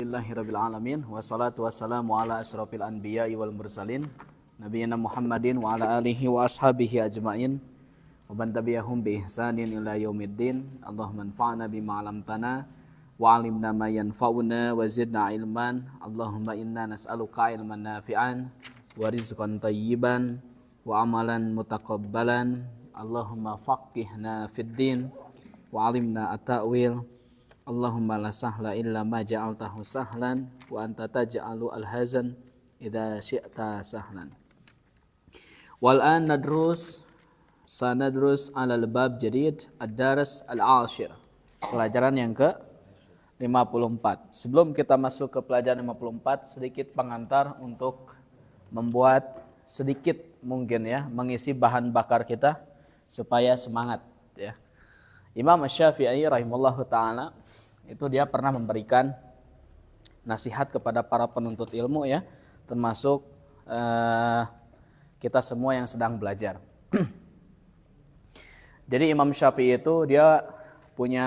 Alhamdulillahirabbil alamin wassalatu wassalamu ala asyrofil anbiya'i wal mursalin nabiyina Muhammadin wa ala alihi wa ashabihi ajmain wa man tabi'ahum bi ihsanin ila yaumiddin. Allahumma anfa'na bima 'allamtana wa 'allimna ma yanfa'una wa zidna ilman. Allahumma inna nas'aluka ilman nafi'an wa rizqan thayyiban wa amalan mutaqabbalan. Allahumma faqihna fid din wa 'allimna at-ta'wil. Allahumma la sahla illa ma ja'altahu sahlan wa anta taj'alu al-hazan idza syi'ta sahlan. Wal an sanadrus 'ala al-bab jadid ad-dars al-'ashir. Pelajaran yang ke-54. Sebelum kita masuk ke pelajaran 54, sedikit pengantar untuk membuat sedikit mungkin ya mengisi bahan bakar kita supaya semangat ya. Imam Asy-Syafi'i rahimahullahu ta'ala itu dia pernah memberikan nasihat kepada para penuntut ilmu ya, termasuk kita semua yang sedang belajar. Jadi Imam Syafi'i itu dia punya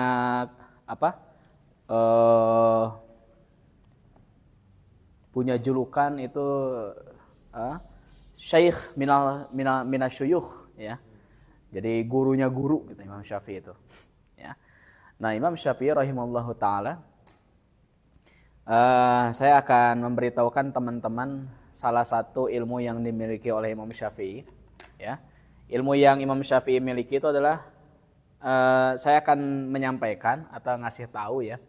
punya julukan itu Syekh minasyuyukh ya. Jadi gurunya guru gitu Imam Syafi'i itu. Ya. Nah Imam Syafi'i rahimahullahu ta'ala, saya akan memberitahukan teman-teman salah satu ilmu yang dimiliki oleh Imam Syafi'i. Ya. Ilmu yang Imam Syafi'i miliki itu adalah, saya akan menyampaikan atau ngasih tahu ya,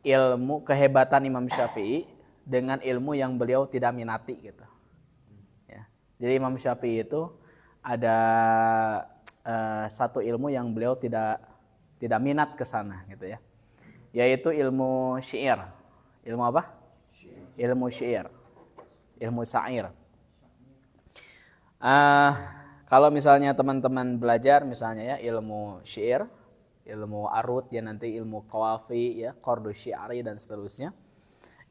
ilmu kehebatan Imam Syafi'i dengan ilmu yang beliau tidak minati gitu. Ya. Jadi Imam Syafi'i itu ada satu ilmu yang beliau tidak minat ke sana gitu ya, yaitu ilmu syair. Ilmu apa? Ilmu syair, ilmu syair. Kalau misalnya teman-teman belajar misalnya ya ilmu syair, ilmu arud ya, nanti ilmu qawafi ya, qardu syi'ri dan seterusnya,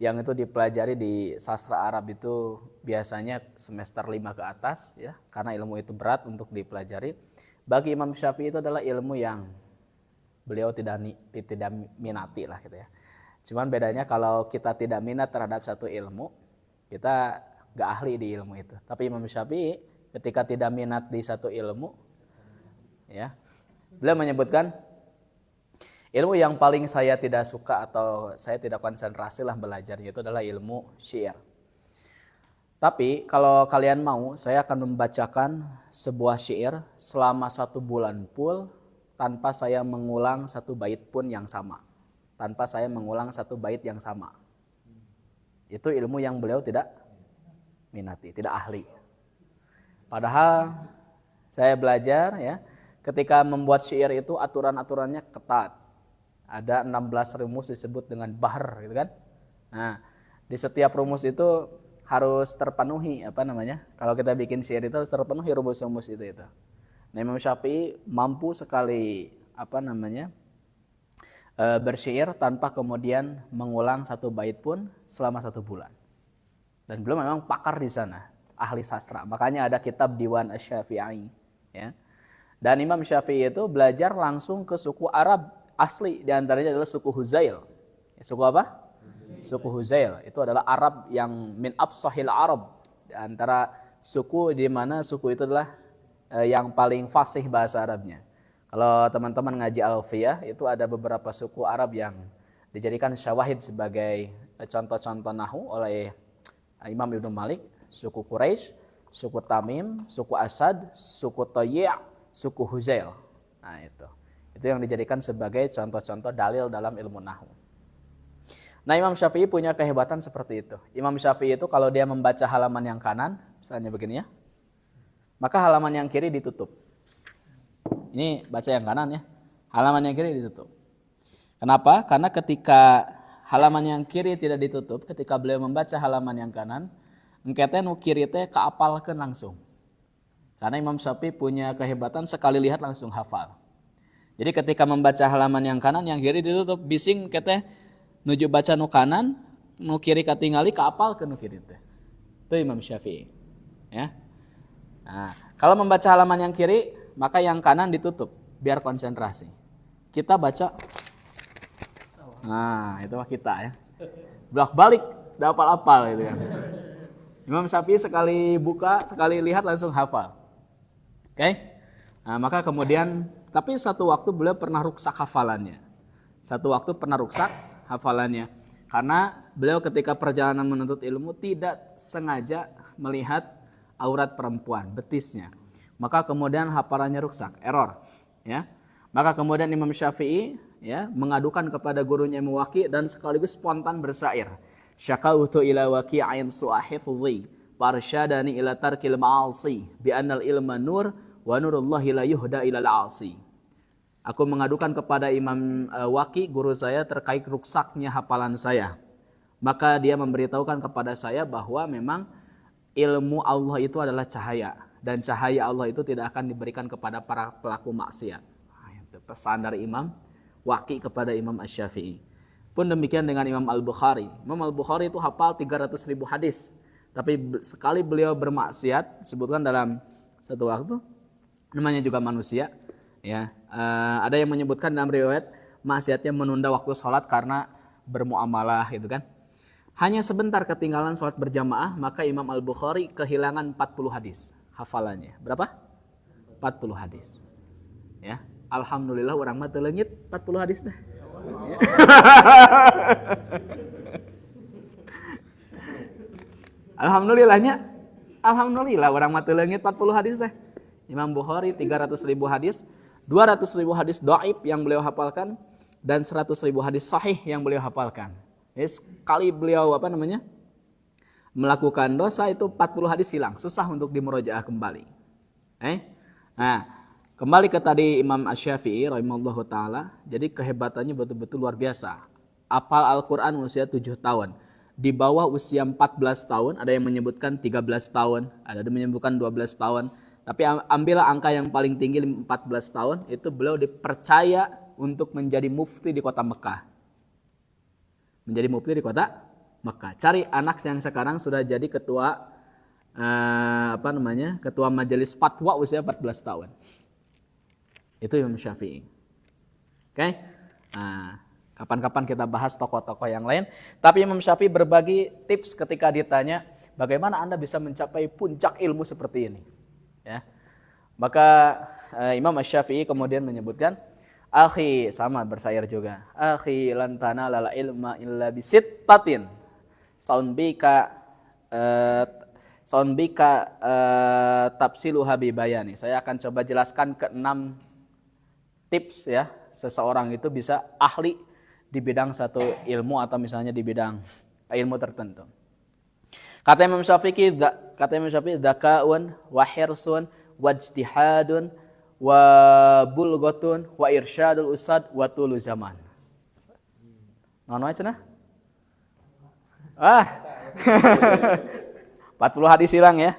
yang itu dipelajari di sastra Arab itu biasanya semester 5 ke atas ya, karena ilmu itu berat untuk dipelajari. Bagi Imam Syafi'i itu adalah ilmu yang beliau tidak minati lah gitu ya. Cuman bedanya kalau kita tidak minat terhadap satu ilmu, kita gak ahli di ilmu itu. Tapi Imam Syafi'i ketika tidak minat di satu ilmu ya, beliau menyebutkan ilmu yang paling saya tidak suka atau saya tidak konsentrasi lah belajarnya itu adalah ilmu syair. Tapi kalau kalian mau, saya akan membacakan sebuah syair selama 1 bulan full tanpa saya mengulang satu bait pun yang sama. Tanpa saya mengulang satu bait yang sama. Itu ilmu yang beliau tidak minati, tidak ahli. Padahal saya belajar ya, ketika membuat syair itu aturan-aturannya ketat. Ada 16 rumus disebut dengan bahr gitu kan. Nah, di setiap rumus itu harus terpenuhi kalau kita bikin syair itu harus terpenuhi rumus-rumus itu. Nah, Imam Syafi'i mampu sekali bersyair tanpa kemudian mengulang satu bait pun selama 1 bulan. Dan beliau memang pakar di sana, ahli sastra. Makanya ada kitab Diwan Asy-Syafi'i ya. Dan Imam Syafi'i itu belajar langsung ke suku Arab asli, di antaranya adalah suku Huzail. Suku apa? Suku Huzail itu adalah Arab yang min absahil Arab, di antara suku di mana suku itu adalah yang paling fasih bahasa Arabnya. Kalau teman-teman ngaji Alfiyah itu ada beberapa suku Arab yang dijadikan syawahid sebagai contoh-contoh nahwu oleh Imam Ibnu Malik, suku Quraisy, suku Tamim, suku Asad, suku Tayyi', suku Huzail. Nah itu yang dijadikan sebagai contoh-contoh dalil dalam ilmu nahwu. Nah Imam Syafi'i punya kehebatan seperti itu. Imam Syafi'i itu kalau dia membaca halaman yang kanan, misalnya begini ya, maka halaman yang kiri ditutup. Ini baca yang kanan ya, halaman yang kiri ditutup. Kenapa? Karena ketika halaman yang kiri tidak ditutup, ketika beliau membaca halaman yang kanan, engkete nu kiri teh kaapalkeun langsung. Karena Imam Syafi'i punya kehebatan sekali lihat langsung hafal. Jadi ketika membaca halaman yang kanan, yang kiri ditutup, bising kete nuju baca nu kanan, nu kiri katingali kaapal ke nu kiri teh. Itu Imam Syafi'i. Ya. Nah, kalau membaca halaman yang kiri, maka yang kanan ditutup biar konsentrasi. Kita baca. Nah, itu mah kita ya. bolak-balik udah apal-apal gitu kan. Imam Syafi'i sekali buka, sekali lihat langsung hafal. Oke? Nah, maka kemudian tapi satu waktu beliau pernah ruksak hafalannya. Satu waktu pernah ruksak hafalannya. Karena beliau ketika perjalanan menuntut ilmu tidak sengaja melihat aurat perempuan, betisnya. Maka kemudian hafalannya ruksak, error, ya. Maka kemudian Imam Syafi'i ya mengadukan kepada gurunya Imam Waqi dan sekaligus spontan bersair. Syakautu ila waqi'in su'ahifzi farsyadani ila tarkil ma'asi bi annal ilma nur wa nurullahi la yuhda ilal 'asi. Aku mengadukan kepada Imam Waqi guru saya terkait ruksaknya hafalan saya. Maka dia memberitahukan kepada saya bahwa memang ilmu Allah itu adalah cahaya dan cahaya Allah itu tidak akan diberikan kepada para pelaku maksiat. Itu pesan dari Imam Waqi kepada Imam Asy-Syafi'i. Pun demikian dengan Imam Al-Bukhari. Imam Al-Bukhari itu hafal 300.000 hadis. Tapi sekali beliau bermaksiat, sebutkan dalam satu waktu, namanya juga manusia. Ya, ada yang menyebutkan dalam riwayat maksiatnya menunda waktu sholat karena bermuamalah gitu kan. Hanya sebentar ketinggalan sholat berjamaah, maka Imam Al-Bukhari kehilangan 40 hadis hafalannya. Berapa? 40 hadis. Ya, alhamdulillah orang mah teu leungit 40 hadis dah. Alhamdulillahnya, alhamdulillah orang mah teu leungit 40 hadis teh. Imam Bukhari 300.000 hadis, 200.000 hadis dhaif yang beliau hafalkan dan 100.000 hadis sahih yang beliau hafalkan. Jadi sekali beliau melakukan dosa itu 40 hadis hilang, susah untuk dimurojaah kembali. Nah, kembali ke tadi Imam Asy-Syafi'i rahimahullahu taala, jadi kehebatannya betul-betul luar biasa. Hafal Al-Qur'an usia 7 tahun. Di bawah usia 14 tahun, ada yang menyebutkan 13 tahun, ada yang menyebutkan 12 tahun. Tapi ambillah angka yang paling tinggi 14 tahun, itu beliau dipercaya untuk menjadi mufti di kota Mekah. Menjadi mufti di kota Mekah. Cari anak yang sekarang sudah jadi ketua ketua majelis fatwa usia 14 tahun. Itu Imam Syafi'i. Oke? Nah, kapan-kapan kita bahas tokoh-tokoh yang lain. Tapi Imam Syafi'i berbagi tips ketika ditanya, bagaimana Anda bisa mencapai puncak ilmu seperti ini? Ya. Maka Imam Asy-Syafi'i kemudian menyebutkan, akhi, sama bersair juga. Akhi lan tanala ilma illa bisittatin. Saunbika tafsiluha bibayani. Saya akan coba jelaskan ke-6 tips ya, seseorang itu bisa ahli di bidang satu ilmu atau misalnya di bidang ilmu tertentu. Kata Imam Syafi'i, dzakaun wa hirsun wa ijtihadun wa bulghatun wa irsyadul usad wa tulu zaman. Naon wae cenah? 40 hadis hilang ya.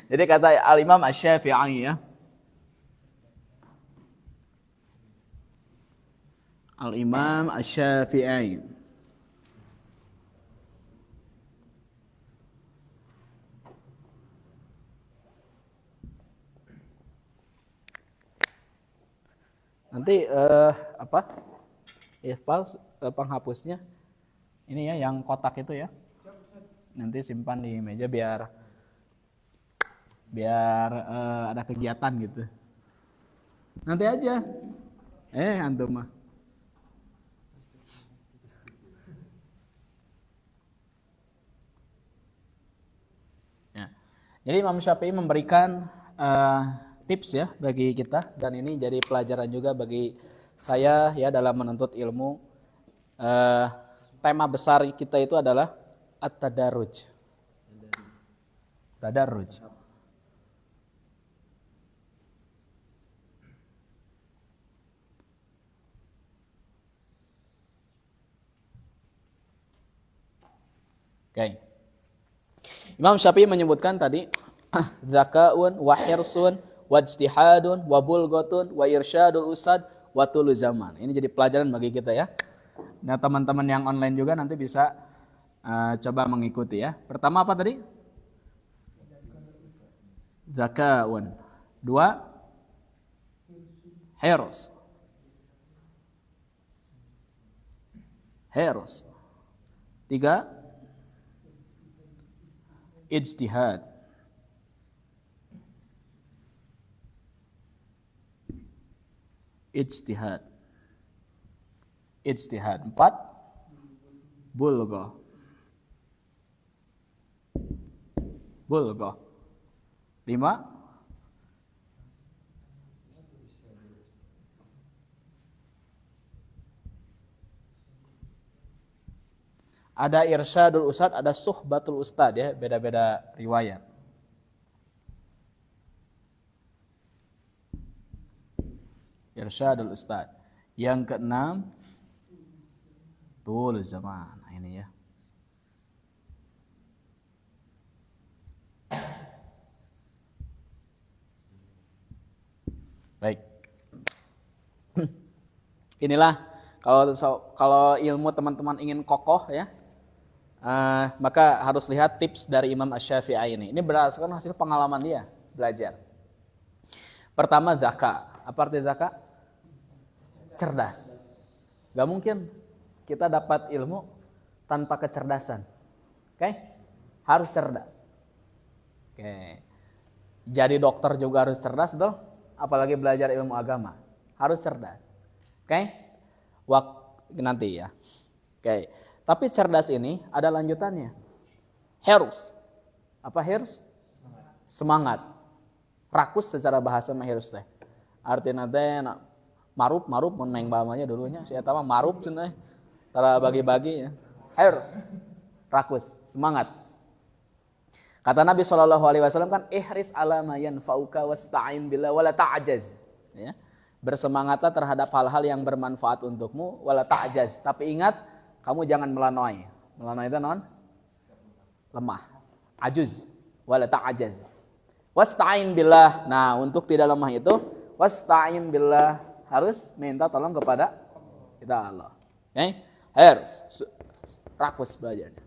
Jadi kata Al-Imam Asy-Syafi'i ya, Al-Imam Asy-Syafi'i nanti Ifpal penghapusnya ini ya yang kotak itu ya, nanti simpan di meja biar ada kegiatan gitu nanti aja antum mah. Jadi Imam Syafi'i memberikan tips ya bagi kita, dan ini jadi pelajaran juga bagi saya ya dalam menuntut ilmu. Tema besar kita itu adalah at-tadarruj. Tadarruj. Oke. Imam Syafi'i menyebutkan tadi zakaun wa hirsun wa ijtihadun wa bulghatun wa irsyadul usad wa tulu zaman. Ini jadi pelajaran bagi kita ya. Nah, teman-teman yang online juga nanti bisa coba mengikuti ya. Pertama apa tadi? Zakaun. 2 hirs. Harus. 3, ijtihad. Ijtihad. Ijtihad. 4, bulghah. Bulghah. 5, ada irsyadul ustad, ada suhbatul ustad ya, beda-beda riwayat. Irsyadul ustad. Yang keenam, tul zaman. Nah, ini ya. Baik. Inilah kalau ilmu teman-teman ingin kokoh ya, maka harus lihat tips dari Imam Asy-Syafi'i ini. Ini berdasarkan hasil pengalaman dia belajar. Pertama, zakat. Apa arti zakat? Cerdas. Gak mungkin kita dapat ilmu tanpa kecerdasan. Oke? Harus cerdas. Oke. Jadi dokter juga harus cerdas, betul? Apalagi belajar ilmu agama. Harus cerdas. Oke? Nanti ya. Oke. Tapi cerdas ini ada lanjutannya. Harus. Apa harus? Semangat. Rakus secara bahasa mah harus teh. Artinya teh marup meneng bamanya dulunya. Saya tahu marup cenah. Tara bagi-bagi ya. Harus. Rakus, semangat. Kata Nabi SAW kan, ihris ala ma yanfa'uka wasta'in billah wala ta'jaz. Ya. Bersemangatlah terhadap hal-hal yang bermanfaat untukmu wala ta'jaz. Tapi ingat, kamu jangan melanoi. Melanoi itu non? Lemah. Ajuz. Wala ta'jaz. Wasta'in billah. Nah, untuk tidak lemah itu, wasta'in billah. Harus minta tolong kepada kita Allah. Okay? Harus. Rakus belajarnya.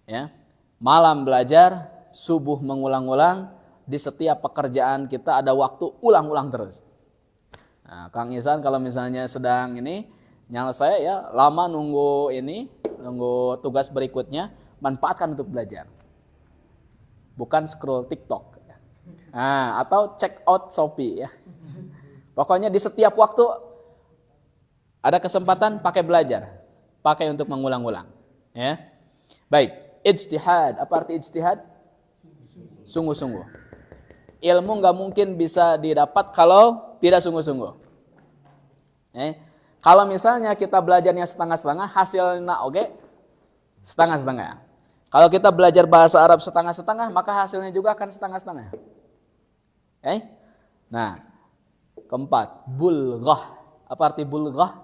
Ya. Malam belajar, subuh mengulang-ulang, di setiap pekerjaan kita ada waktu ulang-ulang terus. Nah, Kang Ihsan kalau misalnya sedang ini, nyala saya ya lama nunggu tugas berikutnya, manfaatkan untuk belajar. Bukan scroll TikTok. Nah, atau check out Shopee ya. Pokoknya di setiap waktu ada kesempatan pakai belajar, pakai untuk mengulang-ulang. Ya. Baik, ijtihad. Apa arti ijtihad? Sungguh-sungguh. Ilmu nggak mungkin bisa didapat kalau tidak sungguh-sungguh. Kalau misalnya kita belajarnya setengah-setengah, hasilnya oke, setengah-setengah. Kalau kita belajar bahasa Arab setengah-setengah, maka hasilnya juga akan setengah-setengah. Nah, keempat, bulghah. Apa arti bulghah?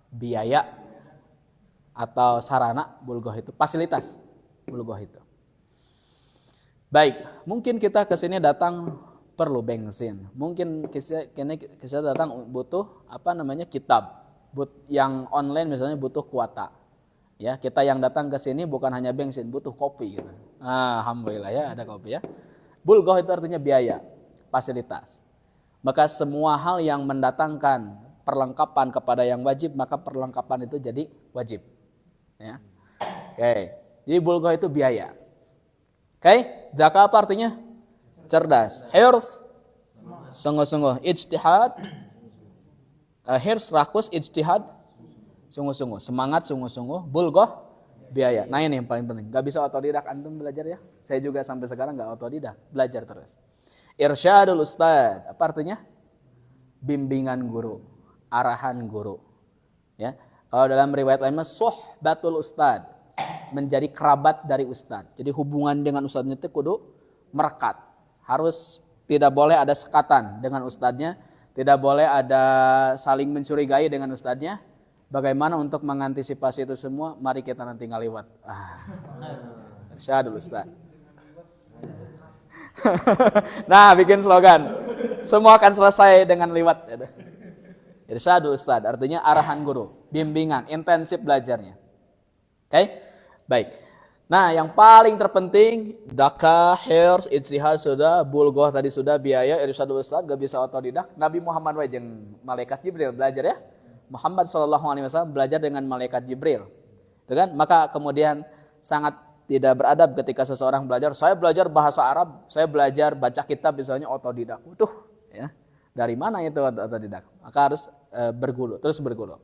Biaya atau sarana. Bulghah itu fasilitas. Bulghah itu. Baik, mungkin kita ke sini datang perlu bensin. Mungkin kita datang butuh kitab. Yang online misalnya butuh kuota. Ya, kita yang datang ke sini bukan hanya bensin, butuh kopi gitu. Alhamdulillah ya ada kopi ya. Bulghah itu artinya biaya, fasilitas. Maka semua hal yang mendatangkan perlengkapan kepada yang wajib, maka perlengkapan itu jadi wajib. Ya. Oke. Jadi bulghah itu biaya. Oke, zakat apa artinya? Cerdas. Hirs, sungguh-sungguh. Ijtihad, hirs, rakus, ijtihad, sungguh-sungguh. Semangat, sungguh-sungguh. Bulghah, biaya. Nah ini yang paling penting. Gak bisa otodidak antum belajar ya. Saya juga sampai sekarang gak otodidak. Belajar terus. Irsyadul ustad. Apa artinya? Bimbingan guru. Arahan guru. Ya. Kalau dalam riwayat lainnya, suhbatul ustad. Menjadi kerabat dari ustadz. Jadi hubungan dengan ustadznya itu kudu merekat. Harus tidak boleh ada sekatan dengan ustadznya. Tidak boleh ada saling mencurigai dengan ustadznya. Bagaimana untuk mengantisipasi itu semua? Mari kita nanti ngaliwat. Irsyadul ustadz. Nah, bikin slogan. Semua akan selesai dengan liwat. Irsyadul ustadz. Artinya arahan guru. Bimbingan. Intensif belajarnya. Oke? Baik. Nah, yang paling terpenting zakah, hirs, ijtihad sudah, bulghah tadi sudah, biaya, irsyadul ustad, gak bisa otodidak. Nabi Muhammad jeung malaikat Jibril belajar ya. Muhammad SAW belajar dengan malaikat Jibril. Itu kan? Maka kemudian sangat tidak beradab ketika seseorang belajar, saya belajar bahasa Arab, saya belajar baca kitab misalnya otodidak. Waduh, ya. Dari mana itu otodidak? Maka harus berguru, terus berguru.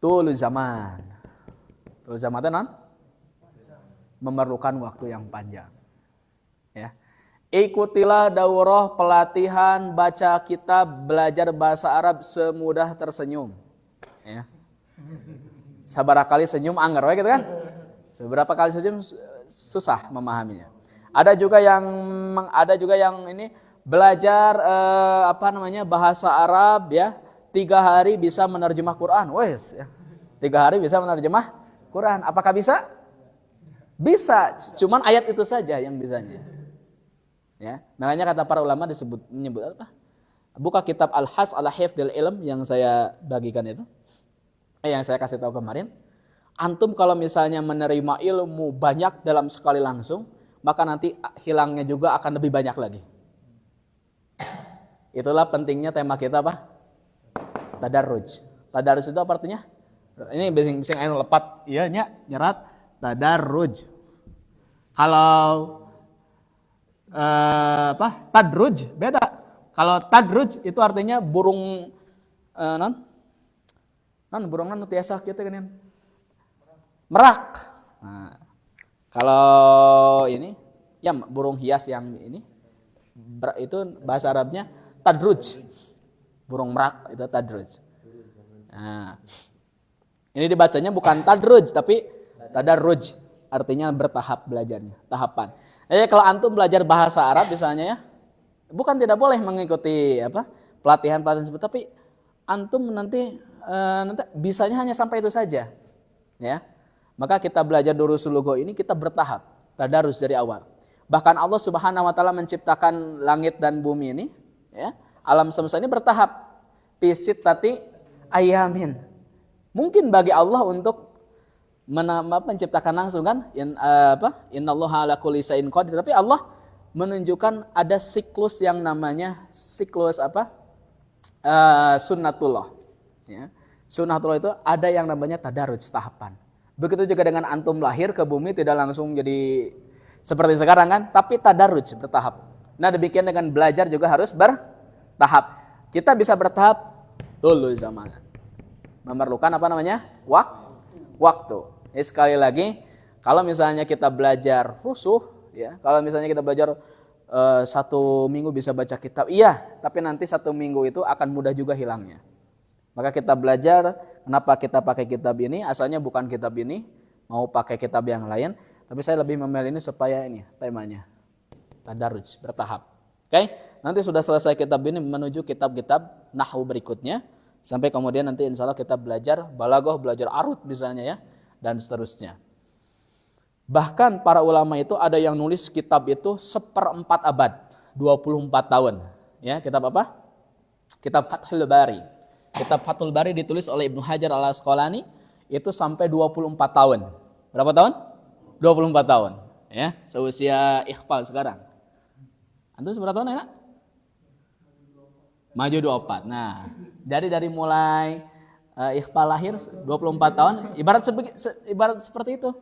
Tul zaman. Tul zaman itu non? Memerlukan waktu yang panjang. Ya. Ikutilah daurah pelatihan baca kitab, belajar bahasa Arab semudah tersenyum. Ya. Sabar kali senyum anggar gitu kan? Seberapa kali senyum susah memahaminya. Ada juga yang ini belajar bahasa Arab ya, 3 hari bisa menerjemah Quran. Wes, ya. 3 hari bisa menerjemah Quran. Apakah bisa? Bisa, cuman ayat itu saja yang bisanya. Ya, makanya kata para ulama menyebut apa? Buka kitab Al-Has ala Hifdzil Ilm yang saya bagikan itu. Yang saya kasih tahu kemarin. Antum kalau misalnya menerima ilmu banyak dalam sekali langsung, maka nanti hilangnya juga akan lebih banyak lagi. Itulah pentingnya tema kita apa? Tadarruj. Tadarruj itu apa artinya? Ini bising-bising ayo lepat, iya nya nyerat tadarruj. Kalau tadruj beda. Kalau tadruj itu artinya burung burung tiasa gitu kan. Merak. Nah, kalau ini ya burung hias yang ini itu bahasa Arabnya tadruj. Burung merak itu tadruj. Nah, ini dibacanya bukan tadruj tapi tadarruj. Artinya bertahap belajarnya, tahapan. Kalau antum belajar bahasa Arab misalnya ya, bukan tidak boleh mengikuti pelatihan-pelatihan tersebut, tapi antum nanti bisanya hanya sampai itu saja. Ya. Maka kita belajar durusul lugha ini kita bertahap, tadarus dari awal. Bahkan Allah Subhanahu wa taala menciptakan langit dan bumi ini, ya, alam semesta ini bertahap. Pisit tati ayamin. Mungkin bagi Allah untuk menciptakan langsung kan, innallaha ala kulli syai'in qadir, tapi Allah menunjukkan ada siklus yang namanya siklus sunnatullah. Ya. Sunnatullah itu ada yang namanya tadarruj, tahapan. Begitu juga dengan antum lahir ke bumi tidak langsung jadi seperti sekarang kan, tapi tadarruj, bertahap. Nah demikian dengan belajar juga harus bertahap. Kita bisa bertahap dulu zaman. Memerlukan waktu. Sekali lagi, kalau misalnya kita belajar rusuh, ya, kalau misalnya kita belajar 1 minggu bisa baca kitab, iya, tapi nanti 1 minggu itu akan mudah juga hilangnya. Maka kita belajar, kenapa kita pakai kitab ini, asalnya bukan kitab ini, mau pakai kitab yang lain, tapi saya lebih memilih ini supaya ini temanya tadarruj, bertahap. Oke, nanti sudah selesai kitab ini menuju kitab-kitab nahwu berikutnya, sampai kemudian nanti insya Allah kita belajar balaghah, belajar arud misalnya ya, dan seterusnya. Bahkan para ulama itu ada yang nulis kitab itu 1/4 abad, 24 tahun. Ya, kitab apa? Kitab Fathul Bari. Kitab Fathul Bari ditulis oleh Ibnu Hajar al-Asqalani itu sampai 24 tahun. Berapa tahun? 24 tahun. Ya, seusia Iqbal sekarang. Antum seberapa tahun ya? Maju 24. Nah, jadi dari mulai Iqbal lahir 24 tahun, ibarat seperti itu.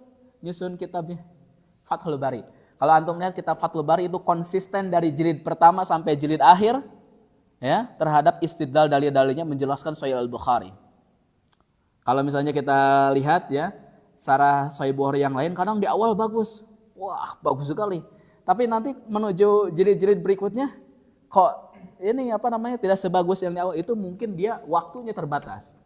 Nyusun kitabnya Fathul Bari. Kalau antum lihat kitab Fathul Bari itu konsisten dari jilid pertama sampai jilid akhir. Ya, terhadap istidlal dalil-dalilnya menjelaskan Sahih Al-Bukhari. Kalau misalnya kita lihat ya, syarah Sahih Bukhari yang lain kadang di awal bagus. Wah, bagus sekali. Tapi nanti menuju jilid-jilid berikutnya kok ini tidak sebagus yang di awal. Itu mungkin dia waktunya terbatas.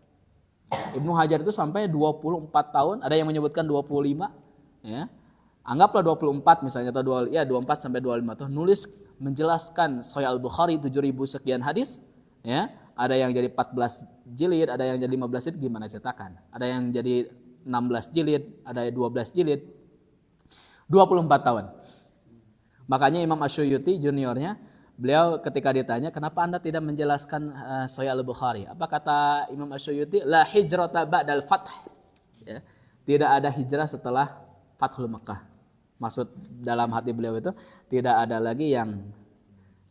Ibnu Hajar itu sampai 24 tahun, ada yang menyebutkan 25 ya. Anggaplah 24 misalnya atau 24 sampai 25 tahun nulis menjelaskan Sahih Al-Bukhari 7.000 sekian hadis, ya. Ada yang jadi 14 jilid, ada yang jadi 15 jilid, gimana cetakan? Ada yang jadi 16 jilid, ada 12 jilid. 24 tahun. Makanya Imam Asyuyuti juniornya, beliau ketika ditanya, "Kenapa Anda tidak menjelaskan Sahih Al-Bukhari?" Apa kata Imam Asyuyuti? La hijrata ba'dal fath. Ya. Tidak ada hijrah setelah Fathul Makkah. Maksud dalam hati beliau itu tidak ada lagi yang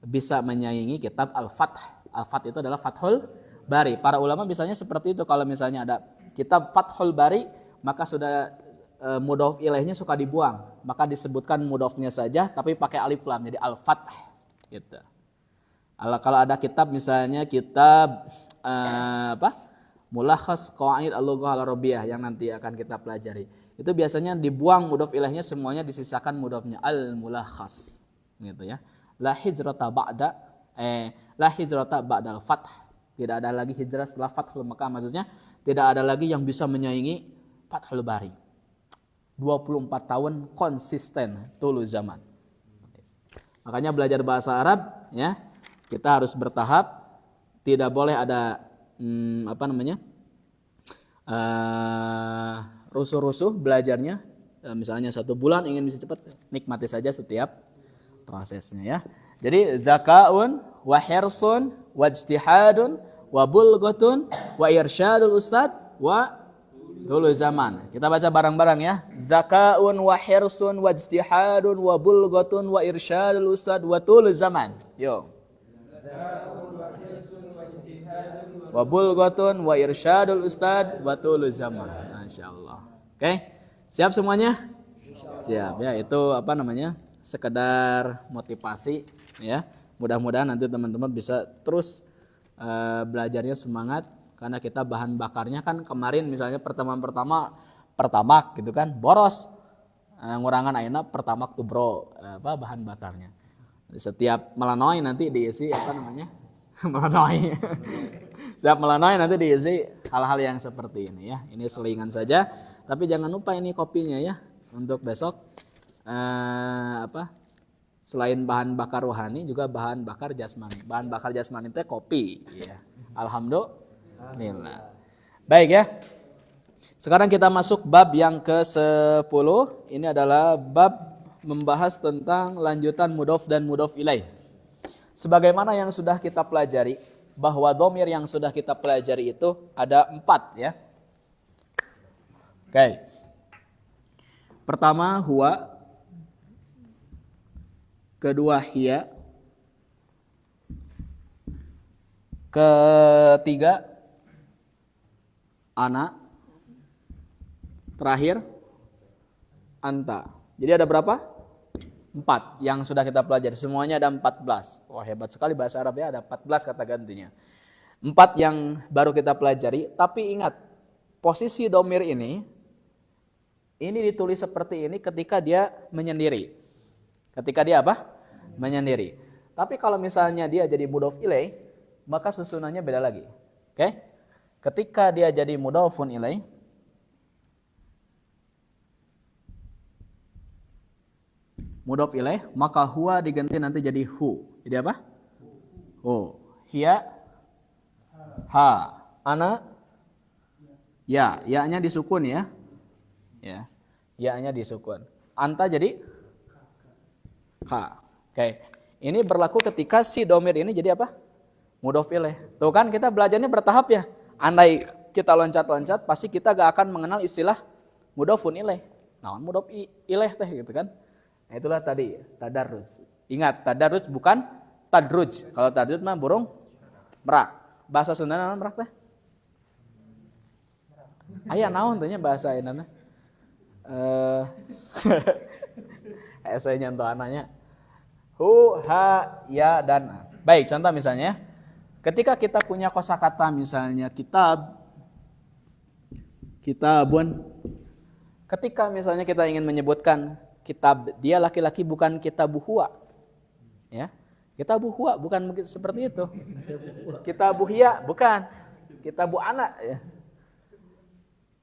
bisa menyaingi kitab Al-Fath. Al-Fath itu adalah Fathul Bari. Para ulama misalnya seperti itu, kalau misalnya ada kitab Fathul Bari, maka sudah mudhof ilaihnya suka dibuang, maka disebutkan mudhofnya saja tapi pakai alif lam, jadi al-fath gitu. Kalau ada kitab misalnya kitab Mulakhas Qawaid al-Lughah al-Arabiyyah yang nanti akan kita pelajari, itu biasanya dibuang mudhof ilaihnya, semuanya disisakan mudhofnya, al-mulakhas gitu ya. La hijrata ba'dal fath. Tidak ada lagi hijrah setelah Fathul Makkah, maksudnya tidak ada lagi yang bisa menyaingi Fathul Bari. 24 tahun konsisten tulu zaman. Makanya belajar bahasa Arab ya, kita harus bertahap, tidak boleh ada rusuh-rusuh belajarnya. Misalnya 1 bulan ingin bisa cepat, nikmati saja setiap prosesnya ya. Jadi zakaun wa hirsun wa ijtihadun wa bulghatun wa irsyadul ustad wa tulu zaman. Kita baca bareng-bareng ya. Zakaun wa hirsun wa ijtihadun wa bulghatun wa irsyadul ustad wa tulu zaman. Yo. Wa bulghatun wa irsyadul ustad wa tulu zaman. Masyaallah. Oke. Siap semuanya? Siap ya, itu sekedar motivasi ya. Mudah-mudahan nanti teman-teman bisa terus belajarnya semangat, karena kita bahan bakarnya kan kemarin misalnya pertamak gitu kan boros, ngurangan ayeuna pertamak tuh bro, bahan bakarnya. Setiap melanoi nanti diisi melanoi. Setiap melanoi nanti diisi hal-hal yang seperti ini ya. Ini selingan saja, tapi jangan lupa ini kopinya ya untuk besok. Selain bahan bakar rohani juga bahan bakar jasmani. Bahan bakar jasmani itu kopi ya. Alhamdulillah. Baik ya. Sekarang kita masuk bab yang ke-10. Ini adalah bab membahas tentang lanjutan mudhof dan mudhof ilaih. Sebagaimana yang sudah kita pelajari, bahwa dhamir yang sudah kita pelajari itu ada 4 ya. Oke. Pertama huwa, kedua hiya, ketiga ana, terakhir anta. Jadi ada berapa? 4 yang sudah kita pelajari. Semuanya ada 14. Wah, hebat sekali bahasa Arab ya, ada 14 kata gantinya. 4 yang baru kita pelajari, tapi ingat posisi dhamir ini ditulis seperti ini ketika dia menyendiri. Ketika dia menyendiri. Tapi kalau misalnya dia jadi mudhof ilaih, maka susunannya beda lagi. Oke? Ketika dia jadi mudhofun ilaih, mudhof ilaih, maka huwa diganti nanti jadi hu. Jadi apa? Hu. Hiya, ha. Ana, ya. Ya-nya disukun ya. Ya. Ya-nya disukun. Anta jadi ka. Oke. Ini berlaku ketika si dhamir ini jadi apa? Mudhof ilaih. Tuh kan kita belajarnya bertahap ya. Andai kita loncat-loncat, pasti kita gak akan mengenal istilah mudhofun ilaih. Naon mudhof ilaih teh gitu kan? Nah, itulah tadi tadarruj. Ingat, tadarruj bukan tadruj. Kalau tadruj mah burung merak. Bahasa Sunda naon merak teh? Aya naon teh nya bahasa ayeuna mah? Saya nyanto anaknya. Hu, ha, ya, dan a. Baik, contoh misalnya, ketika kita punya kosakata misalnya kitabun. Ketika misalnya kita ingin menyebutkan kitab dia laki-laki, bukan kitabu huwa. Ya. Kitabu huwa bukan seperti itu. Kitabu hiya bukan. Kitabu anak ya.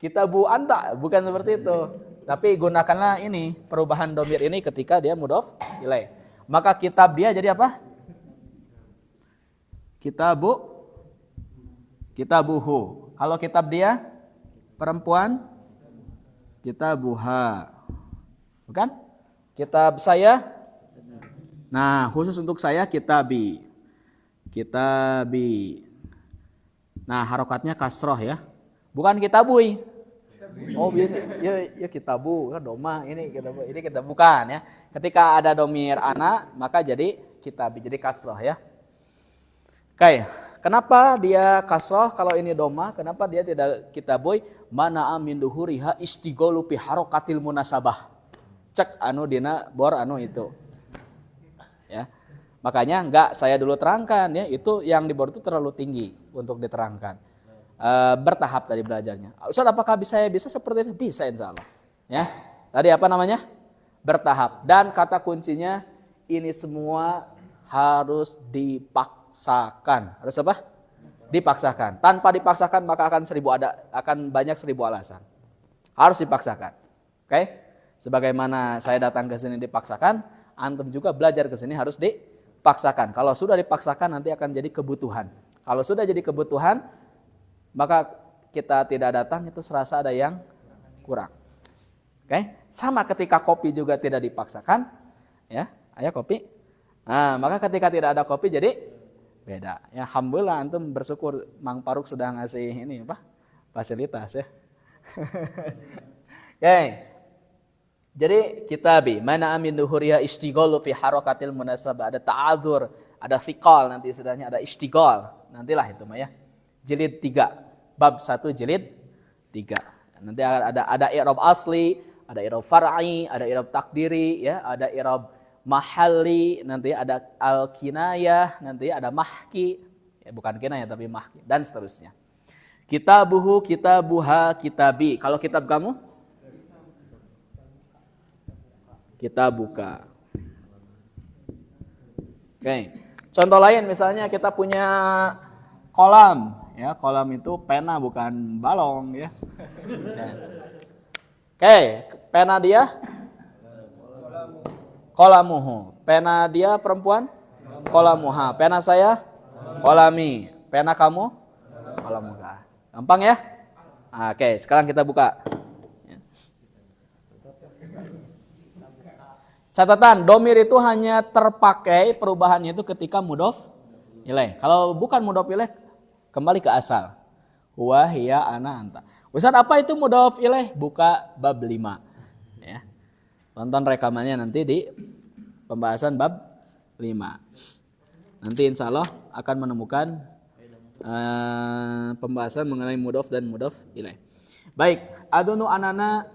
Kitabu anta bukan seperti itu. Tapi gunakanlah ini perubahan dhamir ini ketika dia mudhof ilaih. Maka kitab dia jadi apa? Kitabuhu. Kalau kitab dia perempuan, kitabuha. Bukan? Kitab saya. Nah, khusus untuk saya kitabi. Nah, harokatnya kasroh ya. Bukan kitabui. Oh, biasa ya kitabu, kan doma ini kitabu. Ini kita bukan ya. Ketika ada dhamir ana, maka jadi kitabi, jadi kasroh ya. Oke, Kenapa dia kasroh kalau ini doma? Kenapa dia tidak kita boy? Mana amin duhuriha istigolu pi harokatil munasabah. Cek anu dina bor anu itu. Ya. Makanya enggak saya dulu terangkan ya, itu yang di bor itu terlalu tinggi untuk diterangkan. Bertahap tadi belajarnya. Ustaz, apakah saya bisa seperti itu? Bisa insyaallah. Ya. Tadi apa namanya? Bertahap. Dan kata kuncinya ini semua harus dipaksakan. Harus apa? Dipaksakan. Tanpa dipaksakan maka akan banyak 1000 alasan. Harus dipaksakan. Oke? Sebagaimana saya datang ke sini dipaksakan, antum juga belajar ke sini harus dipaksakan. Kalau sudah dipaksakan nanti akan jadi kebutuhan. Kalau sudah jadi kebutuhan, maka kita tidak datang itu serasa ada yang kurang. Oke? Sama ketika kopi juga tidak dipaksakan, ya. Ayo kopi. Nah, maka ketika tidak ada kopi jadi beda. Ya, alhamdulillah antum bersyukur Mang Paruk sudah ngasih ini apa? Fasilitas ya. Oke. Jadi kitabi mana amin duhuriya istighalu fi harakatil munasabah, ada ta'adzur, ada thiqal, nanti istilahnya ada istighal. Nantilah itu mah ya. Jilid 3. Bab 1 jilid 3. Nanti ada i'rab asli, ada i'rab far'i, ada i'rab takdiri ya, ada i'rab mahalli, nanti ada al-kinayah, nanti ada mahki, ya bukan kinayah tapi mahki, dan seterusnya. Kitabuhu, kitabuha, kitabi. Kalau kitab kamu? Kitabuka. Oke. Contoh lain misalnya kita punya kolam, ya kolam itu pena bukan balong ya. Oke, pena dia? Kolamuhu. Pena dia perempuan? Kolamuha. Pena saya? Kolami. Pena kamu? Kolamuka. Gampang ya? Oke, sekarang kita buka. Catatan, domir itu hanya terpakai perubahannya itu ketika mudhof ilaih. Kalau bukan mudhof ilaih, kembali ke asal. Huwa, hiya, ana, anta. Ustaz, apa itu mudhof ilaih? Buka bab 5. Ya. Tonton rekamannya nanti di pembahasan bab 5. Nanti insya Allah akan menemukan pembahasan mengenai mudhof dan mudhof ilaih. Baik, adunu anana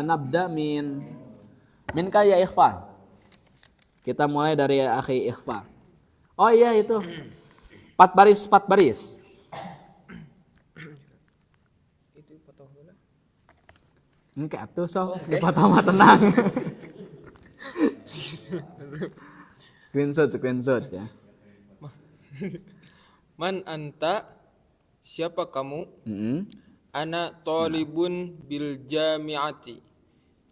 nabda min kaya ikhfa. Kita mulai dari akhi ikhfa. Oh iya itu 4 baris. Enggak tuh so, dipotong mah tenang. Screenshot ya. Man anta, siapa kamu? Ana talibun bil jami'ati.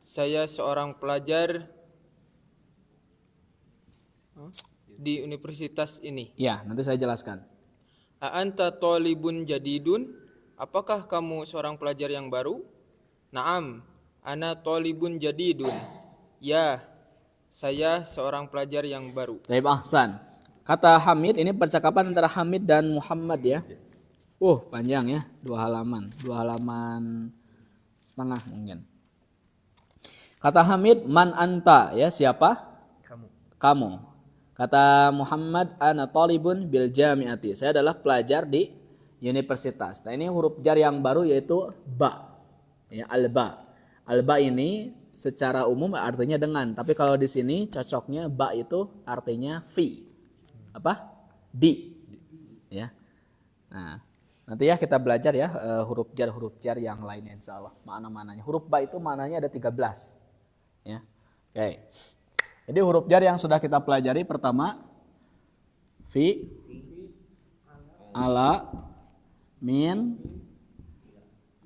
Saya seorang pelajar di universitas ini. Ya, nanti saya jelaskan. A anta talibun jadidun? Apakah kamu seorang pelajar yang baru? Naam, ana talibun jadidun. Ya, saya seorang pelajar yang baru. Baik, ahsan. Kata Hamid, ini percakapan antara Hamid dan Muhammad ya. Panjang ya, 2 halaman setengah mungkin. Kata Hamid, man anta, ya siapa? Kamu. Kata Muhammad, ana talibun bil jami'ati. Saya adalah pelajar di universitas. Nah, ini huruf jar yang baru yaitu ba. Ya, alba. Alba ini secara umum artinya dengan, tapi kalau di sini cocoknya ba itu artinya fi. Apa? Di. Ya. Nah, nanti ya kita belajar ya huruf jar yang lainnya insyaallah. Makna-maknanya. Huruf ba itu maknanya ada 13. Ya. Oke. Jadi huruf jar yang sudah kita pelajari pertama fi, ala, min,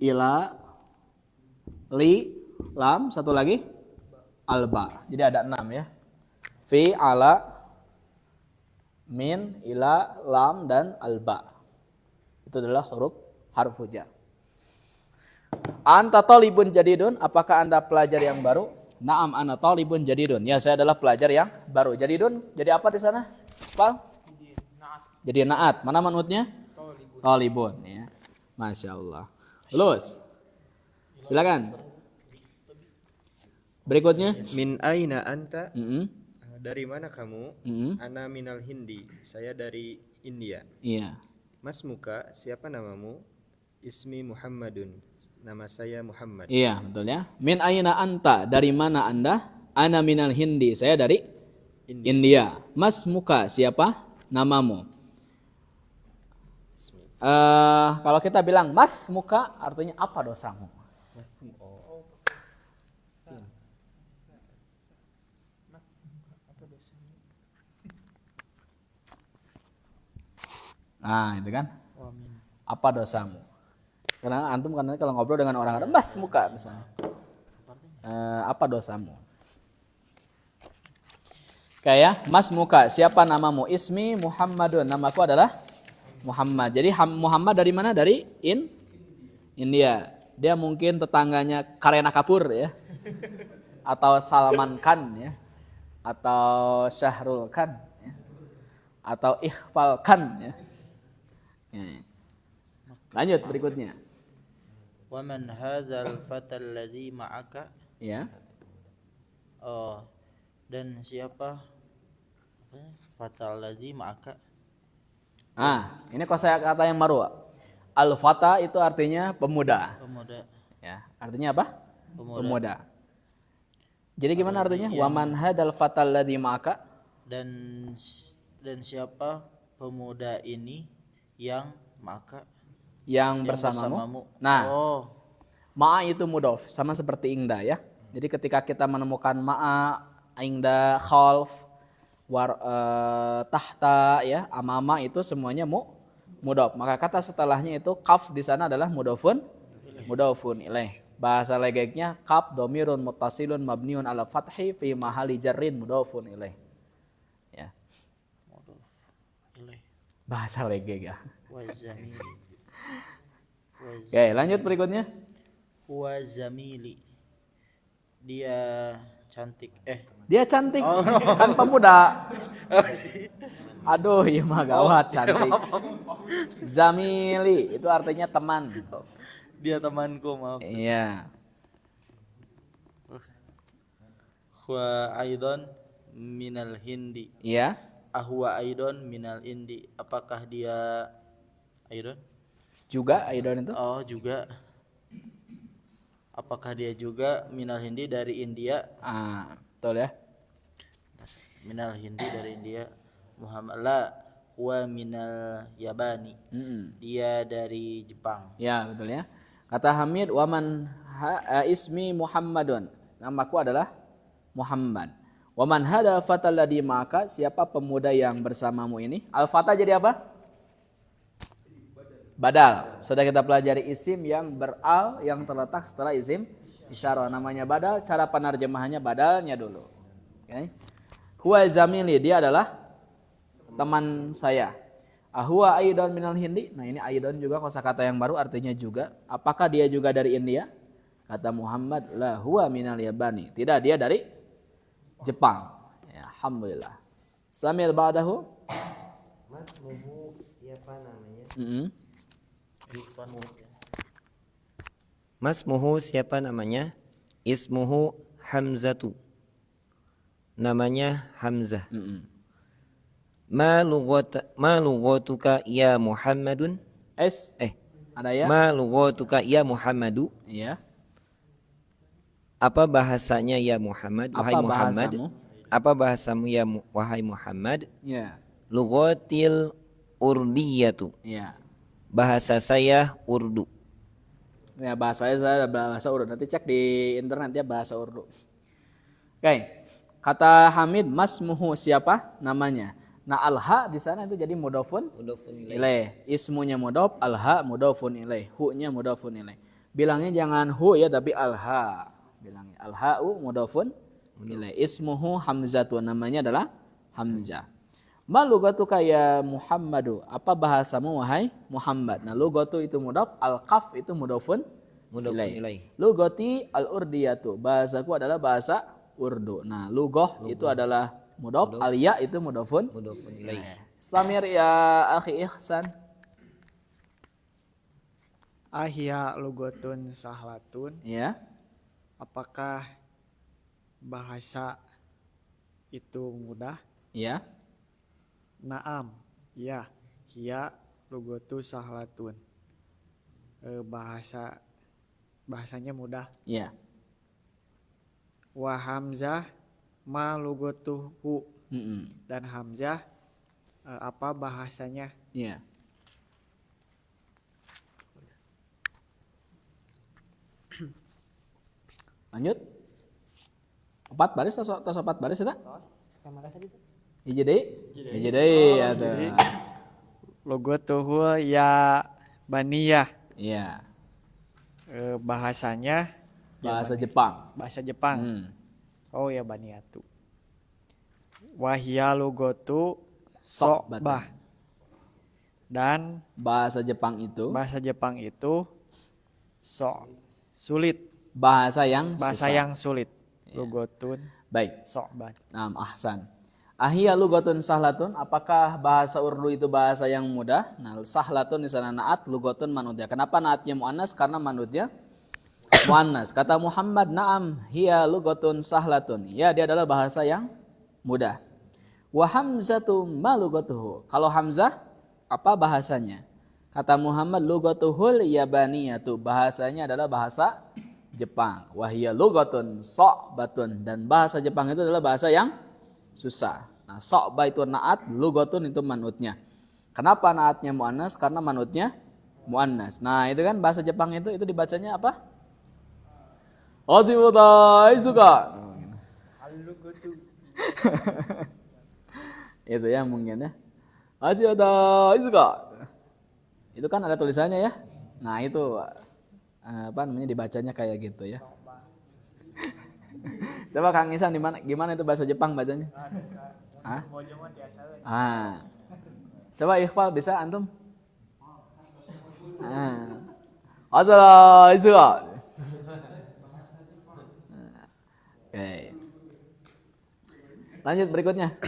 ila, li, lam, satu lagi alba. Jadi ada 6 ya. Fi, ala, min, ila, lam, dan alba. Itu adalah harfu jar. Anta talibun jadidun, apakah Anda pelajar yang baru? Naam ana talibun jadidun. Ya, saya adalah pelajar yang baru. Jadidun jadi apa di sana? Pal? Jadi naat. Mana manutnya? Talibun ya. Masya Allah. Lulus. Silakan. Berikutnya. Min aina anta? Mm-hmm. Dari mana kamu? Mm-hmm. Ana minal Hindi. Saya dari India. Iya. Mas muka, siapa namamu? Ismi Muhammadun. Nama saya Muhammad. Iya, betul ya. Min aina anta? Dari mana Anda? Ana minal Hindi. Saya dari India. India. Mas muka, siapa namamu? Ismi. Kalau kita bilang mas muka, artinya apa dosamu? Nah, itu kan. Apa dosamu? Karena antum karena kalau ngobrol dengan orang ada mas muka misalnya. Apa dosamu? Kayak mas muka, siapa namamu? Ismi Muhammadun. Namaku adalah Muhammad. Jadi Muhammad dari mana? Dari India. Dia mungkin tetangganya Kareena Kapoor ya. Atau Salman Khan ya. Atau Syahrul Khan ya. Atau Iqbal Khan ya. Lanjut berikutnya. Wa man hadzal fatal ladzi ma'aka? Ya. Oh, dan siapa fatal ladzi ma'aka? Ini kosakata yang baru. Al-fata itu artinya pemuda. Pemuda. Ya, artinya apa? Pemuda. Pemuda. Jadi gimana artinya? Wa man hadzal fatal ladzi ma'aka? Dan siapa pemuda ini yang maka Yang yang bersamamu. Nah, oh, ma'a itu mudhof, sama seperti ingda ya. Jadi ketika kita menemukan ma'a, ingda, khalf, tahta ya, amama itu semuanya mudhof. Maka kata setelahnya itu kaf di sana adalah mudhofun ilaih. Bahasa legeknya kaf domirun muttasilun mabniun ala fathi fi mahali jarrin mudhofun ilaih. Ya. ilaih Bahasa legek ya. wa zamili. Oke, lanjut berikutnya. Wa zamili. Dia cantik. Dia cantik, kan pemuda. Aduh, iya mah gawat cantik. Zamili itu artinya teman. Dia temanku, maaf. Iya. Wa aidon minal Hindi. Iya. Ahwa aidon minal Indi. Apakah dia aidon? Juga Aidon itu. Oh, juga. Apakah dia juga minal Hindi dari India? Betul ya. Minal Hindi dari India. Muhammad la huwa minal Yabani. Dia dari Jepang. Ya, betul ya. Kata Hamid, waman ismi Muhammadun. Namaku adalah Muhammad. Waman hada fatal ladzi ma'aka, siapa pemuda yang bersamamu ini? Al-fata jadi apa? Badal. Sudah kita pelajari isim yang beral yang terletak setelah isim isyarah. Namanya badal, cara penerjemahannya badalnya dulu. Okay. Huwa zamili, dia adalah teman saya. Ahwa aidon minal Hindi. Nah, ini aidon juga kosakata yang baru artinya juga. Apakah dia juga dari India? Kata Muhammad, la huwa minal Yabani. Tidak, dia dari Jepang. Ya, alhamdulillah. Samil ba'dahu. Mas Muhu siapa namanya? Mas Muhu siapa namanya? Ismuhu Hamzatu. Namanya Hamzah. Ma lughatuka ya Muhammadun? Ada ya? Ma lughatuka ya Muhammadu? Iya. Apa bahasanya ya Muhammad? Wahai Apa Muhammad. bahasamu? Apa bahasamu ya wahai Muhammad? Iya. Lughatil urdiyatu. Iya. Bahasa saya Urdu. Ya, saya bahasa Urdu. Nanti cek di internet ya bahasa Urdu. Oke. Kata Hamid, Mas Muhu siapa namanya? Nah, alha di sana itu jadi mudhofun ilaih. Ismunya mudhof, alha mudhofun ilaih. Hu-nya mudhofun ilaih. Bilangnya jangan hu ya, tapi alha. Bilangnya alha'u mudhofun ilaih. Ismuhu Hamzatu, namanya adalah Hamzah. Ma lugatuka ya Muhammadu, apa bahasamu wahai Muhammad? Nah, lugatu itu mudhaf, al-qaf itu mudhofun ilaih. Lugati al-urdiyatu, bahasaku adalah bahasa Urdu. Nah, lugoh itu adalah mudhaf, al-ya itu mudhofun ilaih. Samir ya akhi Ihsan. Ahya lugotun sahlatun. Ya. Apakah bahasa itu mudah? Ya. Naam, ya. hiya lugatu sahlatun. Bahasanya mudah. Ya. Wa hamzah ma lugatuhu. Mm-mm. Dan hamzah apa bahasanya? Ya. Lanjut. 4 baris atau 4 baris eta? Hiji deui. Hiji deui atuh. Lugatuhu ya baniyah. Iya. Bahasanya Bahasa Jepang. bahasa Jepang. Oh ya baniyatu. Wahia lugatu so'bah. Dan Bahasa Jepang itu bahasa Jepang itu sulit. bahasa yang Bahasa susah. yang sulit. Lugotun Baik. so'bah. Nah, ahsan. Ahia lugatun sahlatun, apakah bahasa Urdu itu bahasa yang mudah? Nah, sahlatun di sana naat, lugatun manutnya. Kenapa naatnya muannas? Karena manutnya muannas. Kata Muhammad, "Na'am, hiya lugatun sahlatun." Ya, dia adalah bahasa yang mudah. Wa hamzatu ma lugatuhu. Kalau hamzah apa bahasanya? Kata Muhammad, lugatuhul yabaniyatu. Bahasanya adalah bahasa Jepang. Wa hiya lugatun so'batun. Dan bahasa Jepang itu adalah bahasa yang susah. Nah, so'bah itu naat, lugatun itu manutnya. Kenapa naatnya muannas? Karena manutnya muannas. Nah, itu kan bahasa Jepang itu dibacanya apa? Oshibuta isuka. Itu ya mungkin ya. Oshibuta isuka. Itu kan ada tulisannya ya. Nah, itu apa namanya dibacanya kayak gitu ya. Coba Kang Isan gimana itu bahasa Jepang bacanya? Hah? Ah. Coba Iqbal bisa antum? Asala isuka. Oke. Lanjut berikutnya.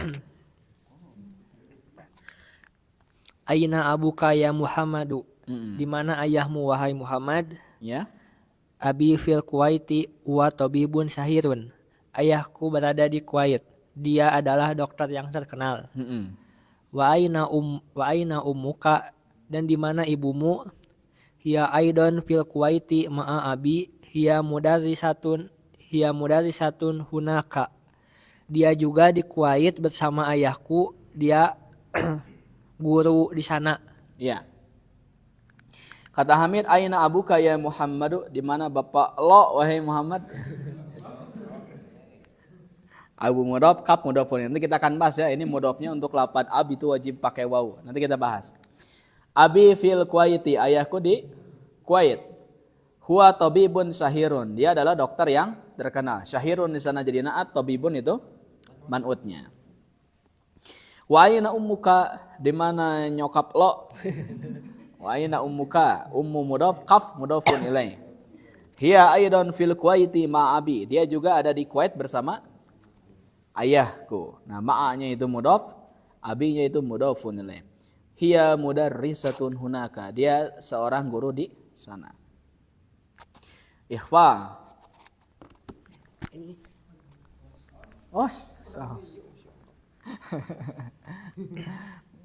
Aina abuka ya Muhammadu? Di mana ayahmu wahai Muhammad? Ya. Abi fil Kuwaiti wa tabibun syahirun. Ayahku berada di Kuwait. Dia adalah dokter yang terkenal. Wa aina ummuka? Dan di mana ibumu? Hiya aidan fil Kuwaiti ma'a abi. Hiya mudarrisatun hunaka. Dia juga di Kuwait bersama ayahku. Dia guru di sana. Ya. Kata Hamid, aina abuka ya Muhammadu? Di mana bapak lo wahai Muhammad? Abu mudhof, kaf mudhofun. Nanti kita akan bahas ya. Ini mudhofnya untuk lafadz ab itu wajib pakai waw. Nanti kita bahas. Abi fil Kuwaiti, ayahku di Kuwait. Huwa tabibun syahirun. Dia adalah dokter yang terkenal. Syahirun di sana jadi naat, tabibun itu man'utnya. Wa aina ummuka? Di mana nyokap lo? Wa aina ummuka? Ummu mudhaf, kaf mudhafun ilaih. Hiya aidan fil Kuwaiti ma abi. Dia juga ada di Kuwait bersama ayahku. Nah, ma'anya itu mudhaf, abinya itu mudhafun ilaih. Hiya mudarrisatun hunaka. Dia seorang guru di sana. Ikhfa.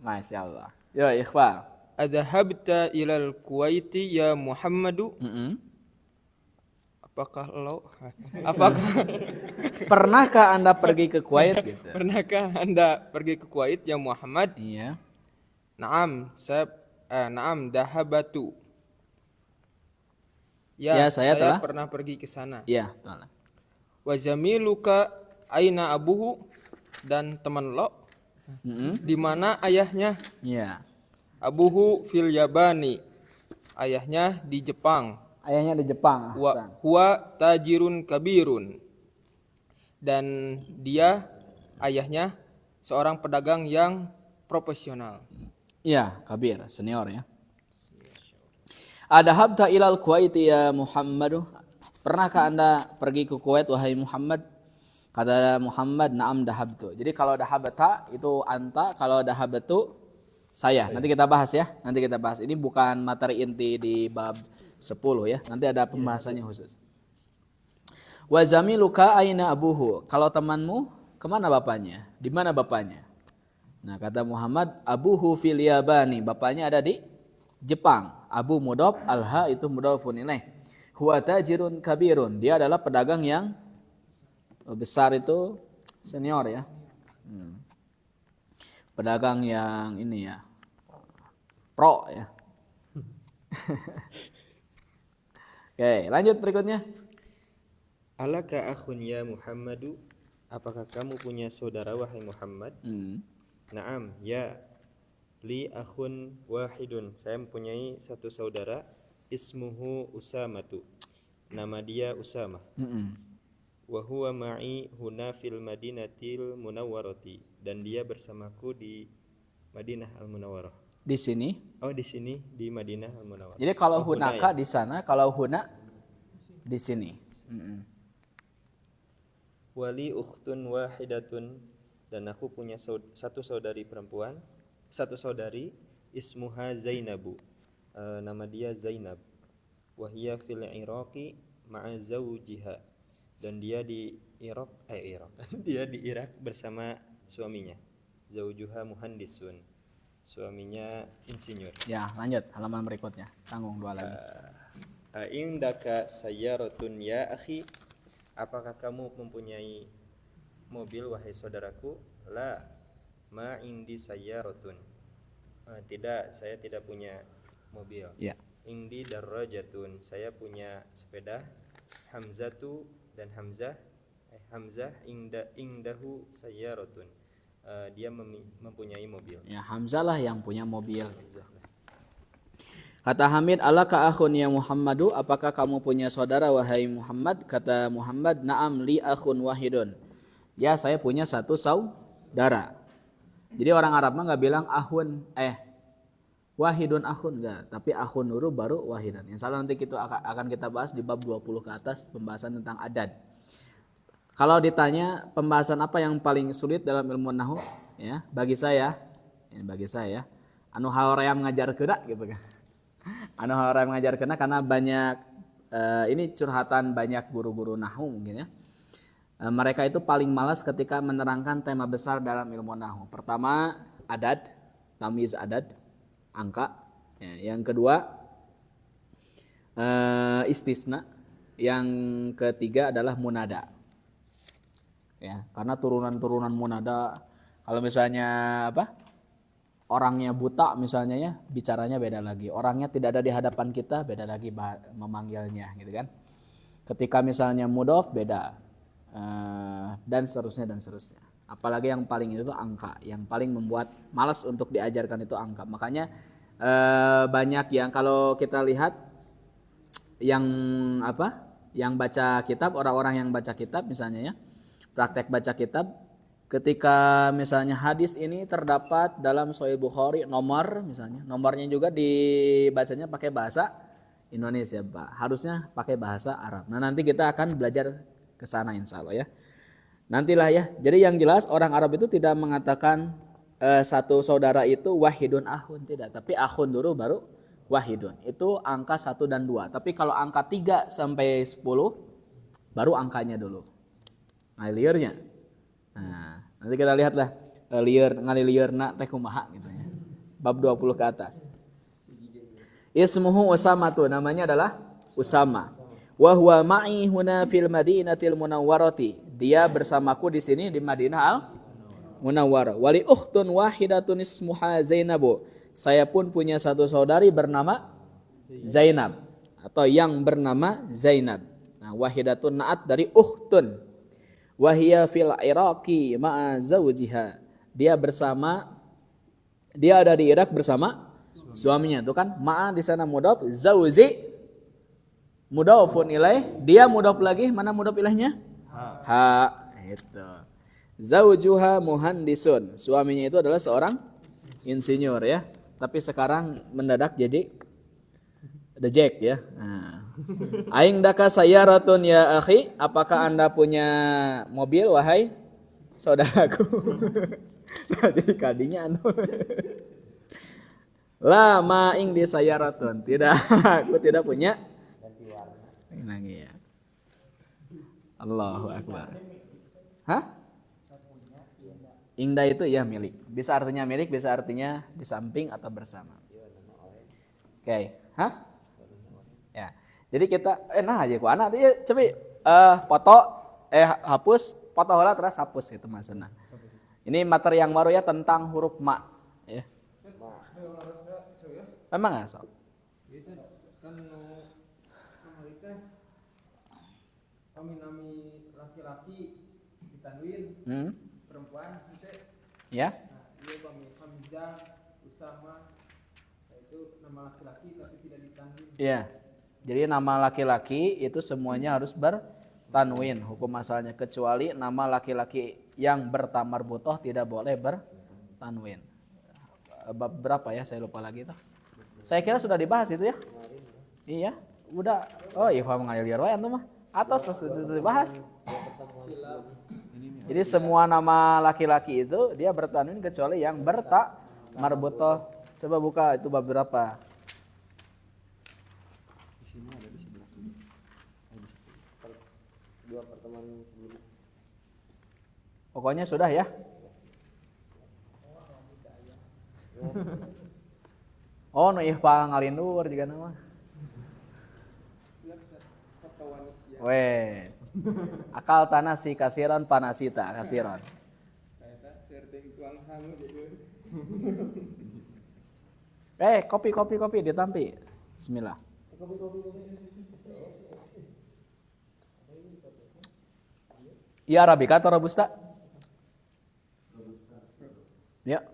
Masya Allah. Yo, ikhfa. Adhabta ilal Kuwaiti ya Muhammadu? Apakah Pernahkah Anda pergi ke Kuwait gitu? pernahkah Anda pergi ke Kuwait ya Muhammad? Iya. Naam, naam dahabatu. Ya, saya telah pernah pergi ke sana. Iya, telah. Wa zamiluka aina abuhu? Dan teman lo di mana ayahnya? Iya. Abuhu fil Yabani. Ayahnya di Jepang. Ayahnya di Jepang. Ahsan. Huwa tajirun kabirun. Dan dia ayahnya seorang pedagang yang profesional. Iya, kabir, senior ya. Adhabta ilal Kuwaiti ya Muhammadu? Pernahkah Anda pergi ke Kuwait wahai Muhammad? Kata Muhammad, na'am dahabtu. Jadi kalau dahabata itu anta, kalau dahabatu saya. Nanti kita bahas ya. Nanti kita bahas. Ini bukan materi inti di bab 10 ya. Nanti ada pembahasannya khusus. Wa zamiluka aina abuhu? Kalau temanmu, kemana bapaknya? Di mana bapaknya? Nah, kata Muhammad, abuhu fil Yabani, bapaknya ada di Jepang. Abu mudhaf, alha itu mudhafun ilaih. Huwa tajirun kabirun, dia adalah pedagang yang besar, itu senior ya. Pedagang yang ini ya, pro ya. Oke, lanjut berikutnya. Alaka akhun ya Muhammadu, apakah kamu punya saudara wahai Muhammad? Naam, ya. Li akhun wahidun, saya mempunyai satu saudara, ismuhu Usamatu, nama dia Usama. Wa huwa ma'i huna fil Madinatil Munawwarati, dan dia bersamaku di Madinah Al-Munawwarah. Di sini. Oh, di sini di Madinah Al-Munawwarah. Jadi kalau Oh, hunaka ya. di sana, kalau huna di sini. Wali ukhtun wahidatun, dan aku punya satu saudari perempuan, satu saudari, ismuha Zainabu, nama dia Zainab. Wahia fil Iraqi ma'a zawjiha, dan dia di Irak dia di Irak bersama suaminya. Zaujuha muhandisun, suaminya insinyur. Ya, lanjut halaman berikutnya. Tanggung 2 lagi. Indaka sayyaratun ya akhi, apakah kamu mempunyai mobil wahai saudaraku? La ma indi sayyaratun, tidak, saya tidak punya mobil. Ya. Indi darrajatun, saya punya sepeda. Hamzatu, dan Hamzah indahu sayyaratun, dia mempunyai mobil. Ya, Hamzah lah yang punya mobil. Kata Hamid, alaka akhun ya Muhammadu, apakah kamu punya saudara wahai Muhammad? Kata Muhammad, na'am li akhun wahidun. Ya, saya punya satu saudara. Jadi orang Arab mah nggak bilang ahun, wahidun akhun, enggak, tapi akhun dulu baru wahidan. Insyaallah nanti kita akan kita bahas di bab 20 ke atas, pembahasan tentang adad. Kalau ditanya pembahasan apa yang paling sulit dalam ilmu nahwu, ya, bagi saya, anu haoream ngajar kena gitu kan. Anu haoream ngajar kena karena banyak ini curhatan banyak guru-guru nahwu mungkin ya. Mereka itu paling malas ketika menerangkan tema besar dalam ilmu nahwu. Pertama, adad, tamyiz adad, angka. Ya, yang kedua, istisna. Yang ketiga adalah munada. Ya, karena turunan-turunan munada, kalau misalnya orangnya buta misalnya ya, bicaranya beda lagi. Orangnya tidak ada di hadapan kita, beda lagi memanggilnya gitu kan. Ketika misalnya mudhof beda. Dan seterusnya. Apalagi yang paling itu angka, yang paling membuat malas untuk diajarkan itu angka. Makanya banyak yang kalau kita lihat yang baca kitab, orang-orang yang baca kitab misalnya ya, praktek baca kitab, ketika misalnya hadis ini terdapat dalam Sahih Bukhari nomor misalnya, nomornya juga dibacanya pakai bahasa Indonesia, Pak. Harusnya pakai bahasa Arab. Nah, nanti kita akan belajar ke sana insyaallah ya. Nantilah ya. Jadi yang jelas orang Arab itu tidak mengatakan satu saudara itu wahidun akhun, tidak, tapi akhun dulu baru wahidun. Itu angka 1 dan 2. Tapi kalau angka 3 sampai 10 baru angkanya dulu. Nah, liurnya. Nah, nanti kita lihatlah liur ngaliliurna teh kumaha gitu ya. Bab 20 ke atas. Ismuhu Usama, tuh namanya adalah Usama. Wa huwa ma'i huna fil Madinatil Munawwarati. Dia bersamaku di sini di Madinah Al-Munawwarah. Wali ukhtun wahidatun ismuha Zainabu. Saya pun punya satu saudari bernama Zainab atau yang bernama Zainab. Nah, wahidatun naat dari ukhtun. Wahia fil Iraqi ma'a zawjiha. Dia ada di Irak bersama suaminya. Itu kan ma'a di sana mudhaf, zauji mudhafun ilaih, dia mudhaf lagi, mana mudhaf ilaihnya? Ha. Itu. Zaujuha muhandisun. Suaminya itu adalah seorang insinyur ya. Tapi sekarang mendadak jadi dejek ya. Nah. Aing daka sayyaratun ya akhi, apakah Anda punya mobil wahai saudaraku? Nah, jadi kadinya anu. La ma ing di sayyaratun. Tidak, aku tidak punya. Lagi ya. Allahu akbar. Hah? Inda itu ya milik. Bisa artinya milik, bisa artinya di samping atau bersama. Oke, hah? Ya. Jadi kita nah aja ku anak dia coba foto hapus, foto heula terus hapus gitu maksudna. Ini materi yang baru ya tentang huruf ma ya. Memang nggak sok? Kan nami laki-laki ditanwin, perempuan Ya. Iya Hamzah, Usama, itu nama laki-laki tapi tidak ditanwin. Iya. Jadi nama laki-laki itu semuanya harus bertanwin hukum asalnya, kecuali nama laki-laki yang bertamar-butoh tidak boleh bertanwin. Bab berapa ya? Saya lupa lagi tuh. Saya kira sudah dibahas itu ya. Iya, udah. Oh, iya mengalir liar wae antum mah. Atau sudah dibahas. Jadi semua nama laki-laki itu dia bertanwin kecuali yang bertamar-butoh. Coba buka itu bab berapa? Pokoknya sudah ya. Oh, nu ihfa ngalindur juga nama. Wes. Akal tanah si kasiran panasita kasiran. Kopi ditampi. Bismillah. Iya Arabica atau Robusta? Ya.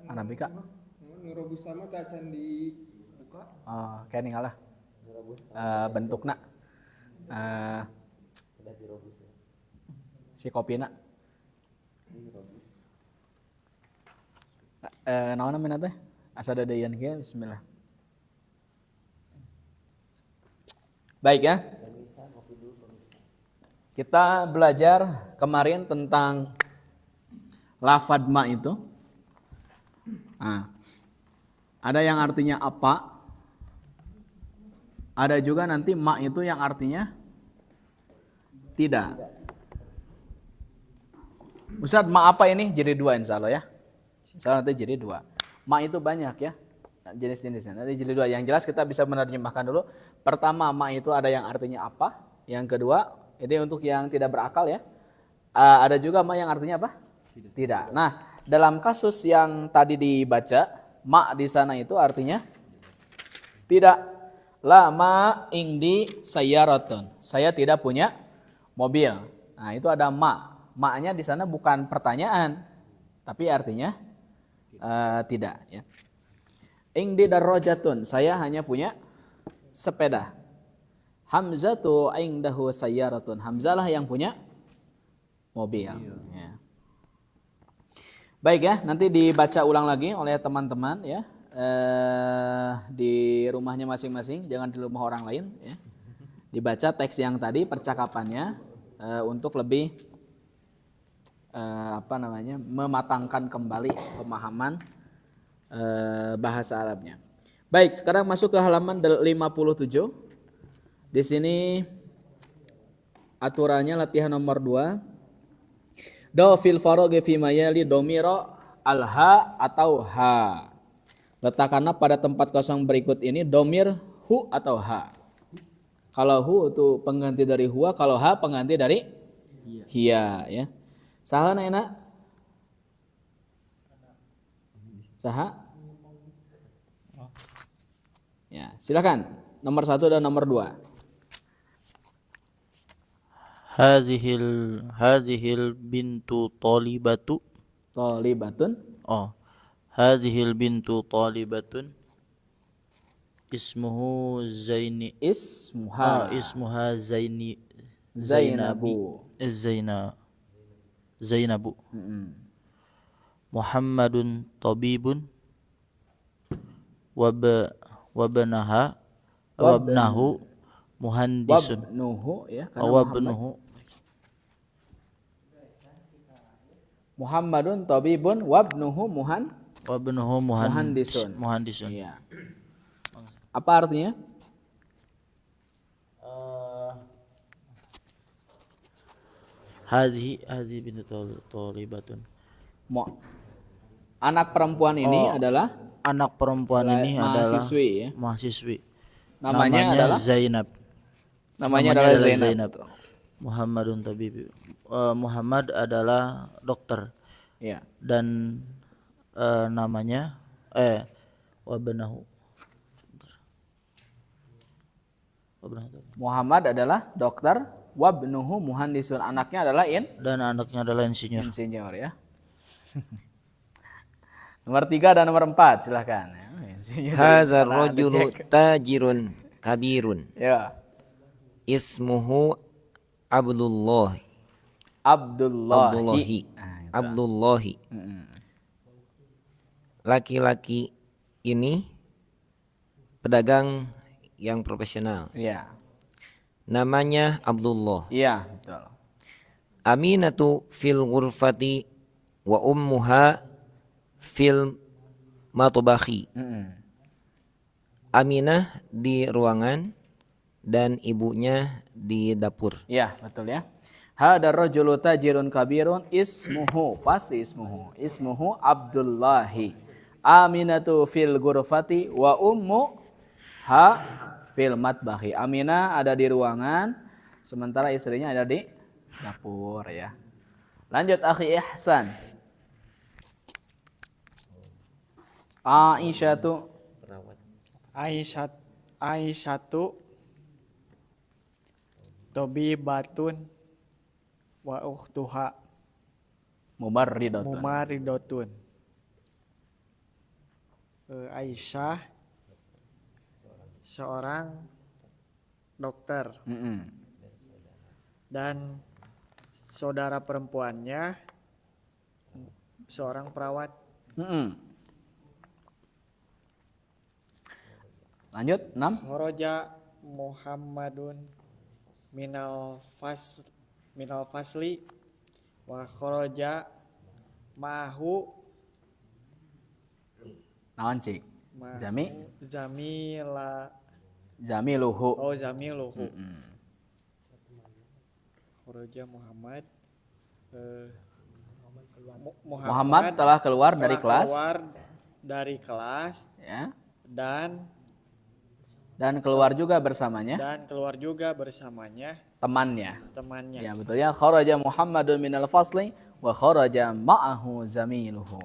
Arabica. Nu Robusta mah teh acan dibuka. Oh, kayak ninggalah. Bentukna. Si kopina. Naon namanya teh? Asa dadayan ge bismillah. Baik ya. Kita belajar kemarin tentang lafad ma itu. Nah, ada yang artinya apa? Ada juga nanti ma itu yang artinya tidak. Ustaz, ma apa ini? Jadi dua insya Allah ya. Insya Allah nanti jadi dua. Ma itu banyak ya jenis-jenisnya. Nanti jadi dua. Yang jelas kita bisa menerjemahkan dulu. Pertama, ma itu ada yang artinya apa. Yang kedua, ini untuk yang tidak berakal ya. Ada juga ma yang artinya apa? Tidak. Nah, dalam kasus yang tadi dibaca, ma di sana itu artinya tidak. La ma indi sayyaratun. Saya tidak punya mobil. Nah, itu ada ma. Ma-nya di sana bukan pertanyaan, tapi artinya tidak ya. Indi darrajatun. Saya hanya punya sepeda. Hamzatu indahu sayyaratun. Hamzah lah yang punya mobil. Ya. Baik ya, nanti dibaca ulang lagi oleh teman-teman ya. Di rumahnya masing-masing, jangan di rumah orang lain ya. Dibaca teks yang tadi percakapannya untuk lebih mematangkan kembali pemahaman bahasa Arabnya. Baik, sekarang masuk ke halaman 57. Di sini aturannya latihan nomor 2. Do fil faraghi fi mayali domiro alha atau ha. Letakkanlah pada tempat kosong berikut ini domir hu atau ha. Kalau hu itu pengganti dari huwa, kalau ha pengganti dari hiya ya. Saha enak? Saha? Ya, silakan. Nomor 1 dan nomor 2. Hadhil bintu talibatu. Talibatun. Oh. Hadhil bintu talibatun. Ismuhu Zaini. Ismuha Zaini. Zainabu. Zainabu. Muhammadun tabibun. Wabnahu muhandisun. Wabnuhu ya. Wabnuhu. Muhammadun tabibun wabnuhu muhandisun. Iya. Apa artinya? Hadhi bintu thalibatun. Anak perempuan ini adalah Anak perempuan ini adalah mahasiswi ya. mahasiswi. Namanya adalah Zainab. namanya adalah Zainab. Muhammadun tabib. Muhammad adalah dokter Ya. dan namanya wabnahu. Muhammad adalah dokter, wabnuhu muhandisun, anaknya adalah Dan anaknya adalah insinyur. insinyur ya. Nomor 3 dan nomor 4 silahkan. Ya, insinyur. Hadzal Karena ada rajulu cek. tajirun kabirun. Ya. Ismuhu Abdullah. Abdullahi. Abdullahi. Laki-laki ini pedagang yang profesional. Iya. Namanya Abdullah. Iya, betul. Aminatu fil ghurfati wa ummuha fil matbakhi. Aminah di ruangan dan ibunya di dapur. Iya, betul ya. Hadar rajulu tajirun kabirun ismuhu, pasti ismuhu. Ismuhu Abdullahi. Aminatu fil ghurfati wa ummu ha fil matbahi. Aminah ada di ruangan, sementara istrinya ada di dapur ya. Lanjut akhi Ihsan. Aisyatu Aisyatu tabibatun wa ukhtuha mumarridatun. mumaridotun. Aisyah seorang dokter dan saudara perempuannya seorang perawat. Lanjut 6. Kharaja Muhammadun minal fasli wa kharaja ma'ahu Naon cik? Zamiluhu. Zamiluhu. Kharaja Muhammad Muhammad telah keluar dari kelas ya. Dan keluar juga bersamanya temannya. Ya betul ya. Kharaja Muhammadun minal fasli wa kharaja ma'ahu zamiluhu.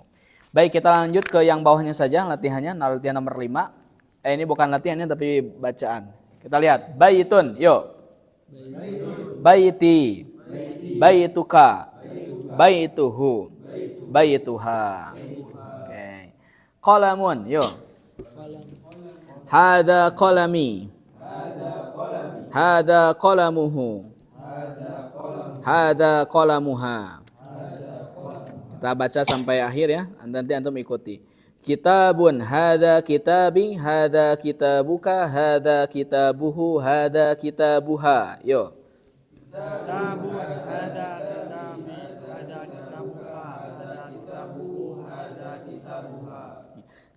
Baik, kita lanjut ke yang bawahnya saja latihannya, latihan nomor 5. Ini bukan latihannya tapi bacaan. Kita lihat. Baitun, yuk. Baiti. Baituka. Baituhu. Baituha. Oke. Qalamun, yuk. Hada qalami. Hada qalamuhu. Hada qalamuha. Kita baca sampai akhir ya. Nanti antum ikuti. Kitabun, hada kitabi, hada kitabuka, hada kitabuhu, hada kitabuha. Yo. Kitabun hada kitabi hada kitabuka hada kitabuhu hada kitabuha.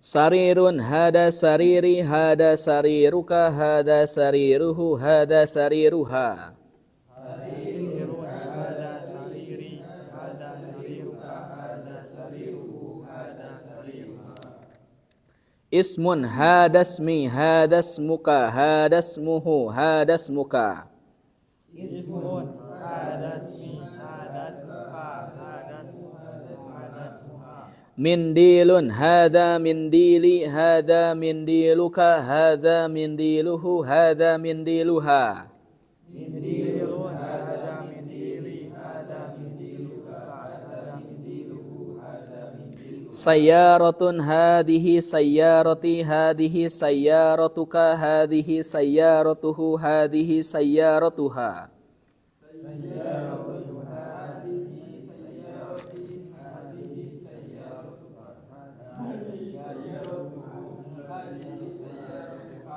Sarirun, hada sariri, hada sariruka, hada sariruhu, hada sariruha. Ismun, hadasmi, hadasmuka, hadasmuhu, hadasmuka. Ismun hadasmi hadasmuka hadasmuha. Mindilun, hada mindili, hada mindiluka, hada mindiluhu, hada mindiluha. Mindilun hada mindili hada mindiluka hada mindiluhu hada mindiluha. Sayyaratun, hadihi sayyarati, hadihi sayyaratuka, hadihi sayyaratuhu, hadihi sayyaratuha.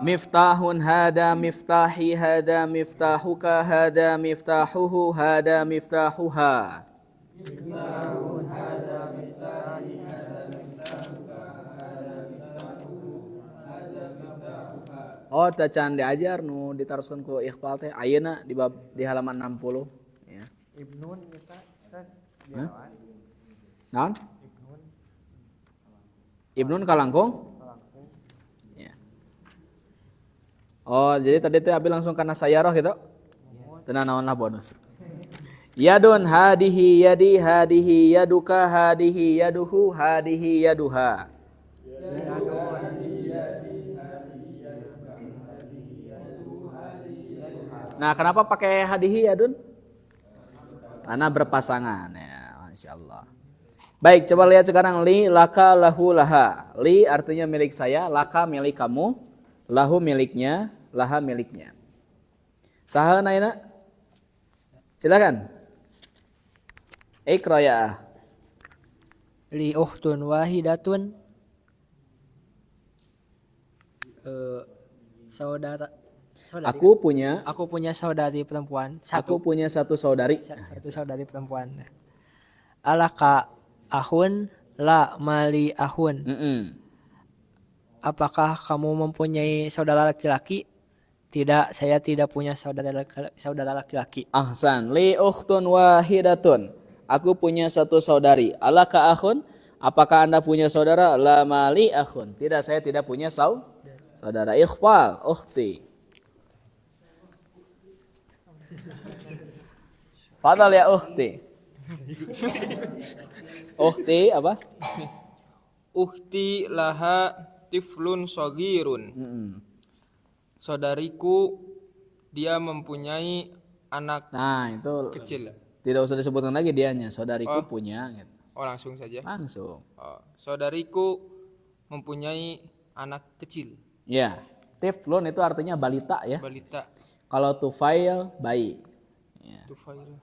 Miftahun, hada miftahi, hada miftahuka, hada miftahuhu, hada miftahuha. Oh, tacan diajar nu ditaruskan ku ikhfal teh ayeuna di halaman 60 ya. Ibnun kita Ustaz. Hah? Naon? Ibnun kalangkung? Ya. Oh, jadi tadi teh abi langsung kana sayaroh gitu. Tenan naon lah bonus. Yadun hadihi yadi hadihi yaduka hadihi yaduhu hadihi yaduha. Nah, kenapa pakai hadihi yadun? Karena berpasangan ya, Masya Allah. Baik, coba lihat sekarang li laka lahu laha. Li artinya milik saya, laka milik kamu, lahu miliknya, laha miliknya. Saha naina? Silakan. Iqra ya. Li ukhtun wahidatun. Saudari. Aku punya saudari perempuan. Aku punya satu saudari. Satu saudari perempuan. Alaka ahun la mali ahun. Apakah kamu mempunyai saudara laki-laki? Tidak, saya tidak punya saudara laki-laki. Ahsan. Li ukhtun wahidatun. Aku punya satu saudari. Alaka akhun? Apakah Anda punya saudara? La mali akhun. Tidak, saya tidak punya saudara. Ikhfal, ukhti. Fadal ya ukhti. Ukhti apa? Ukhti laha tiflun sogirun. Saudariku dia mempunyai anak Nah, itu kecil. tidak usah disebutkan lagi dianya. Saudariku punya gitu. Oh, langsung saja. Langsung. Oh, saudariku mempunyai anak kecil. Ya. Tiflun itu artinya balita ya. Balita. Kalau tufail bayi. Ya. Tufail.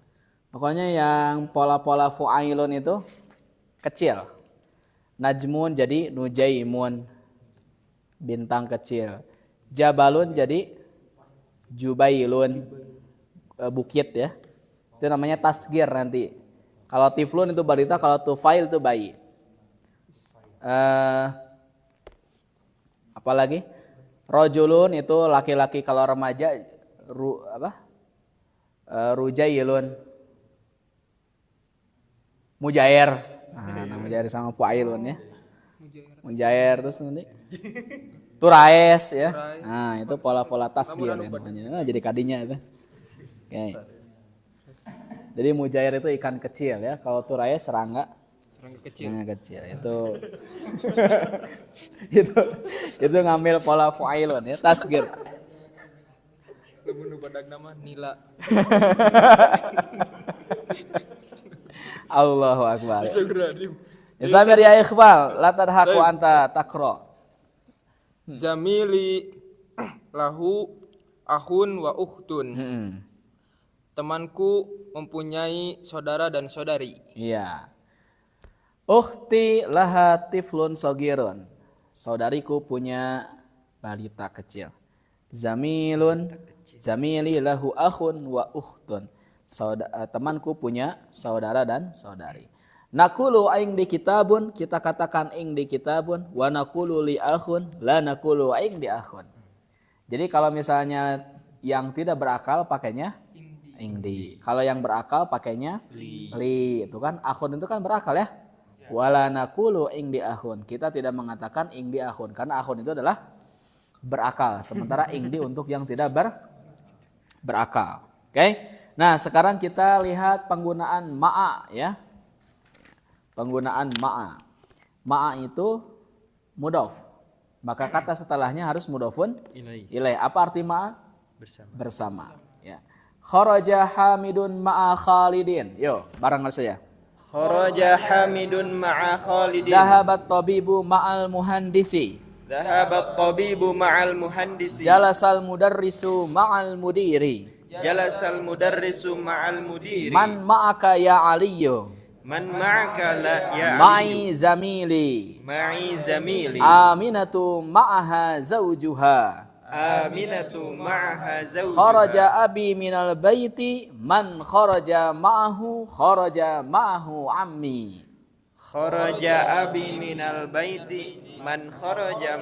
Pokoknya yang pola-pola fu'ailun itu kecil. Najmun jadi nujaimun. Bintang kecil. Jabalun jadi jubailun. Bukit ya. Itu namanya tasgir nanti. Kalau tiflun itu balita, kalau tufail itu bayi. Apalagi? Rojulun itu laki-laki, kalau remaja rujailun. Mujair. Nah, mujair sama fuailun ya. Mujair terus nanti turaes ya. Nah, itu pola-pola tasgir ya namanya. Nah, jadi kadinya itu. Oke. Jadi mujair itu ikan kecil ya. Kalau turaes serangga kecil. Serangga kecil. Itu ngambil pola fuailun ya, tasgir. Lemun badag nama Nila. Allahu akbar. Astagfirullahaladzim. Islamir ya ikhbal, la tadhaku anta takra. Zamili lahu akhun wa ukhtun. Temanku mempunyai saudara dan saudari. Iya. Ukhti laha tiflun sogirun. Saudariku punya balita kecil. Zamili lahu akhun wa ukhtun. Temanku punya saudara dan saudari. Nakulu aing di kitabun, kita katakan ing di kitabun, wa nakulu li akhun, la nakulu aing di akhun. Jadi kalau misalnya yang tidak berakal pakainya ing di. Kalau yang berakal pakainya li. Itu kan akhun itu kan berakal ya. Wala nakulu ing di akhun. Kita tidak mengatakan ing di akhun karena akhun itu adalah berakal. Sementara ing di untuk yang tidak berakal. Oke? Nah, sekarang kita lihat penggunaan ma'a ya. Penggunaan ma'a. Ma'a itu mudhof. Maka kata setelahnya harus mudhofun ilaih. Apa arti ma'a? Bersama. Ya. Kharaja Hamidun ma'a Khalidin. Yo, bareng saya. Kharaja Hamidun ma'a Khalidin. Dhahabat tabibu ma'al muhandisi. Dhahabat tabibu ma'al muhandisi. Jalasal mudarrisu ma'al mudiri. Jalasal mudarrisu ma'al mudiri. Man ma'aka ya Aliyu. Man ma'aka la ya Ma'i zamili. Ma'i zamili. Aminatu ma'aha zawjuha. Aminatu ma'aha zawjuha. Kharaja abi minal baiti. Man kharaja ma'ahu ammi. Kharaja abi minal baiti. Man kharaja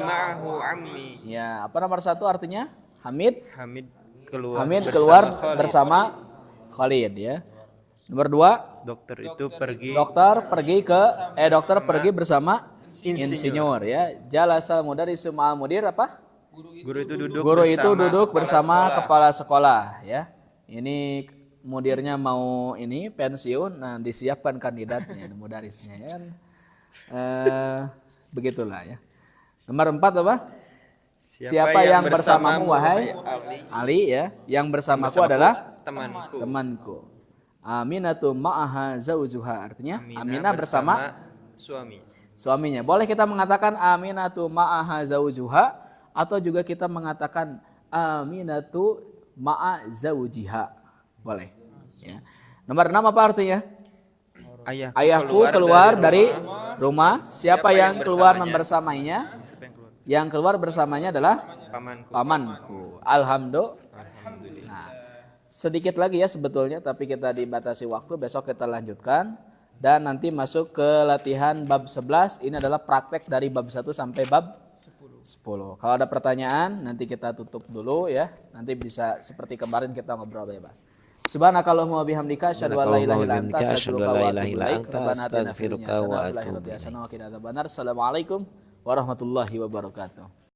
ma'ahu ammi. Ya, apa nomor satu artinya? Hamid Hamid keluar keluar bersama Khalid ya. Nomor 2, Dokter itu pergi dokter pergi bersama insinyur ya. Jalasal mudarrisu ma'al mudir apa? guru itu duduk bersama kepala sekolah ya. Ini mudirnya mau ini pensiun, nah disiapkan kandidatnya, mudarisnya ya kan. Begitulah ya. Nomor 4 apa? Siapa yang bersamamu wahai Ali ya? Yang bersamaku adalah temanku. Aminatu ma'aha zaujuha, artinya Aminah bersama suaminya. Boleh kita mengatakan Aminatu ma'aha zaujuha, atau juga kita mengatakan Aminatu ma'a zaujiha. Boleh ya. Nomor 6 apa artinya? Ayahku keluar dari rumah. Siapa yang keluar membersamainya? Yang keluar bersamanya adalah pamanku. Alhamdulillah. Nah, sedikit lagi ya sebetulnya, tapi kita dibatasi waktu, besok kita lanjutkan. Dan nanti masuk ke latihan bab 11. Ini adalah praktek dari bab 1 sampai bab 10. Kalau ada pertanyaan, nanti kita tutup dulu ya. Nanti bisa seperti kemarin kita ngobrol bebas. Subhanakallahumma wa bihamdika asyhadu an la ilaha illa anta astaghfiruka wa atubu ilaik. Rabbana atina fid dunya hasanah wa fil akhirati hasanah wa qina adzabannar. Assalamualaikum warahmatullahi wabarakatuh.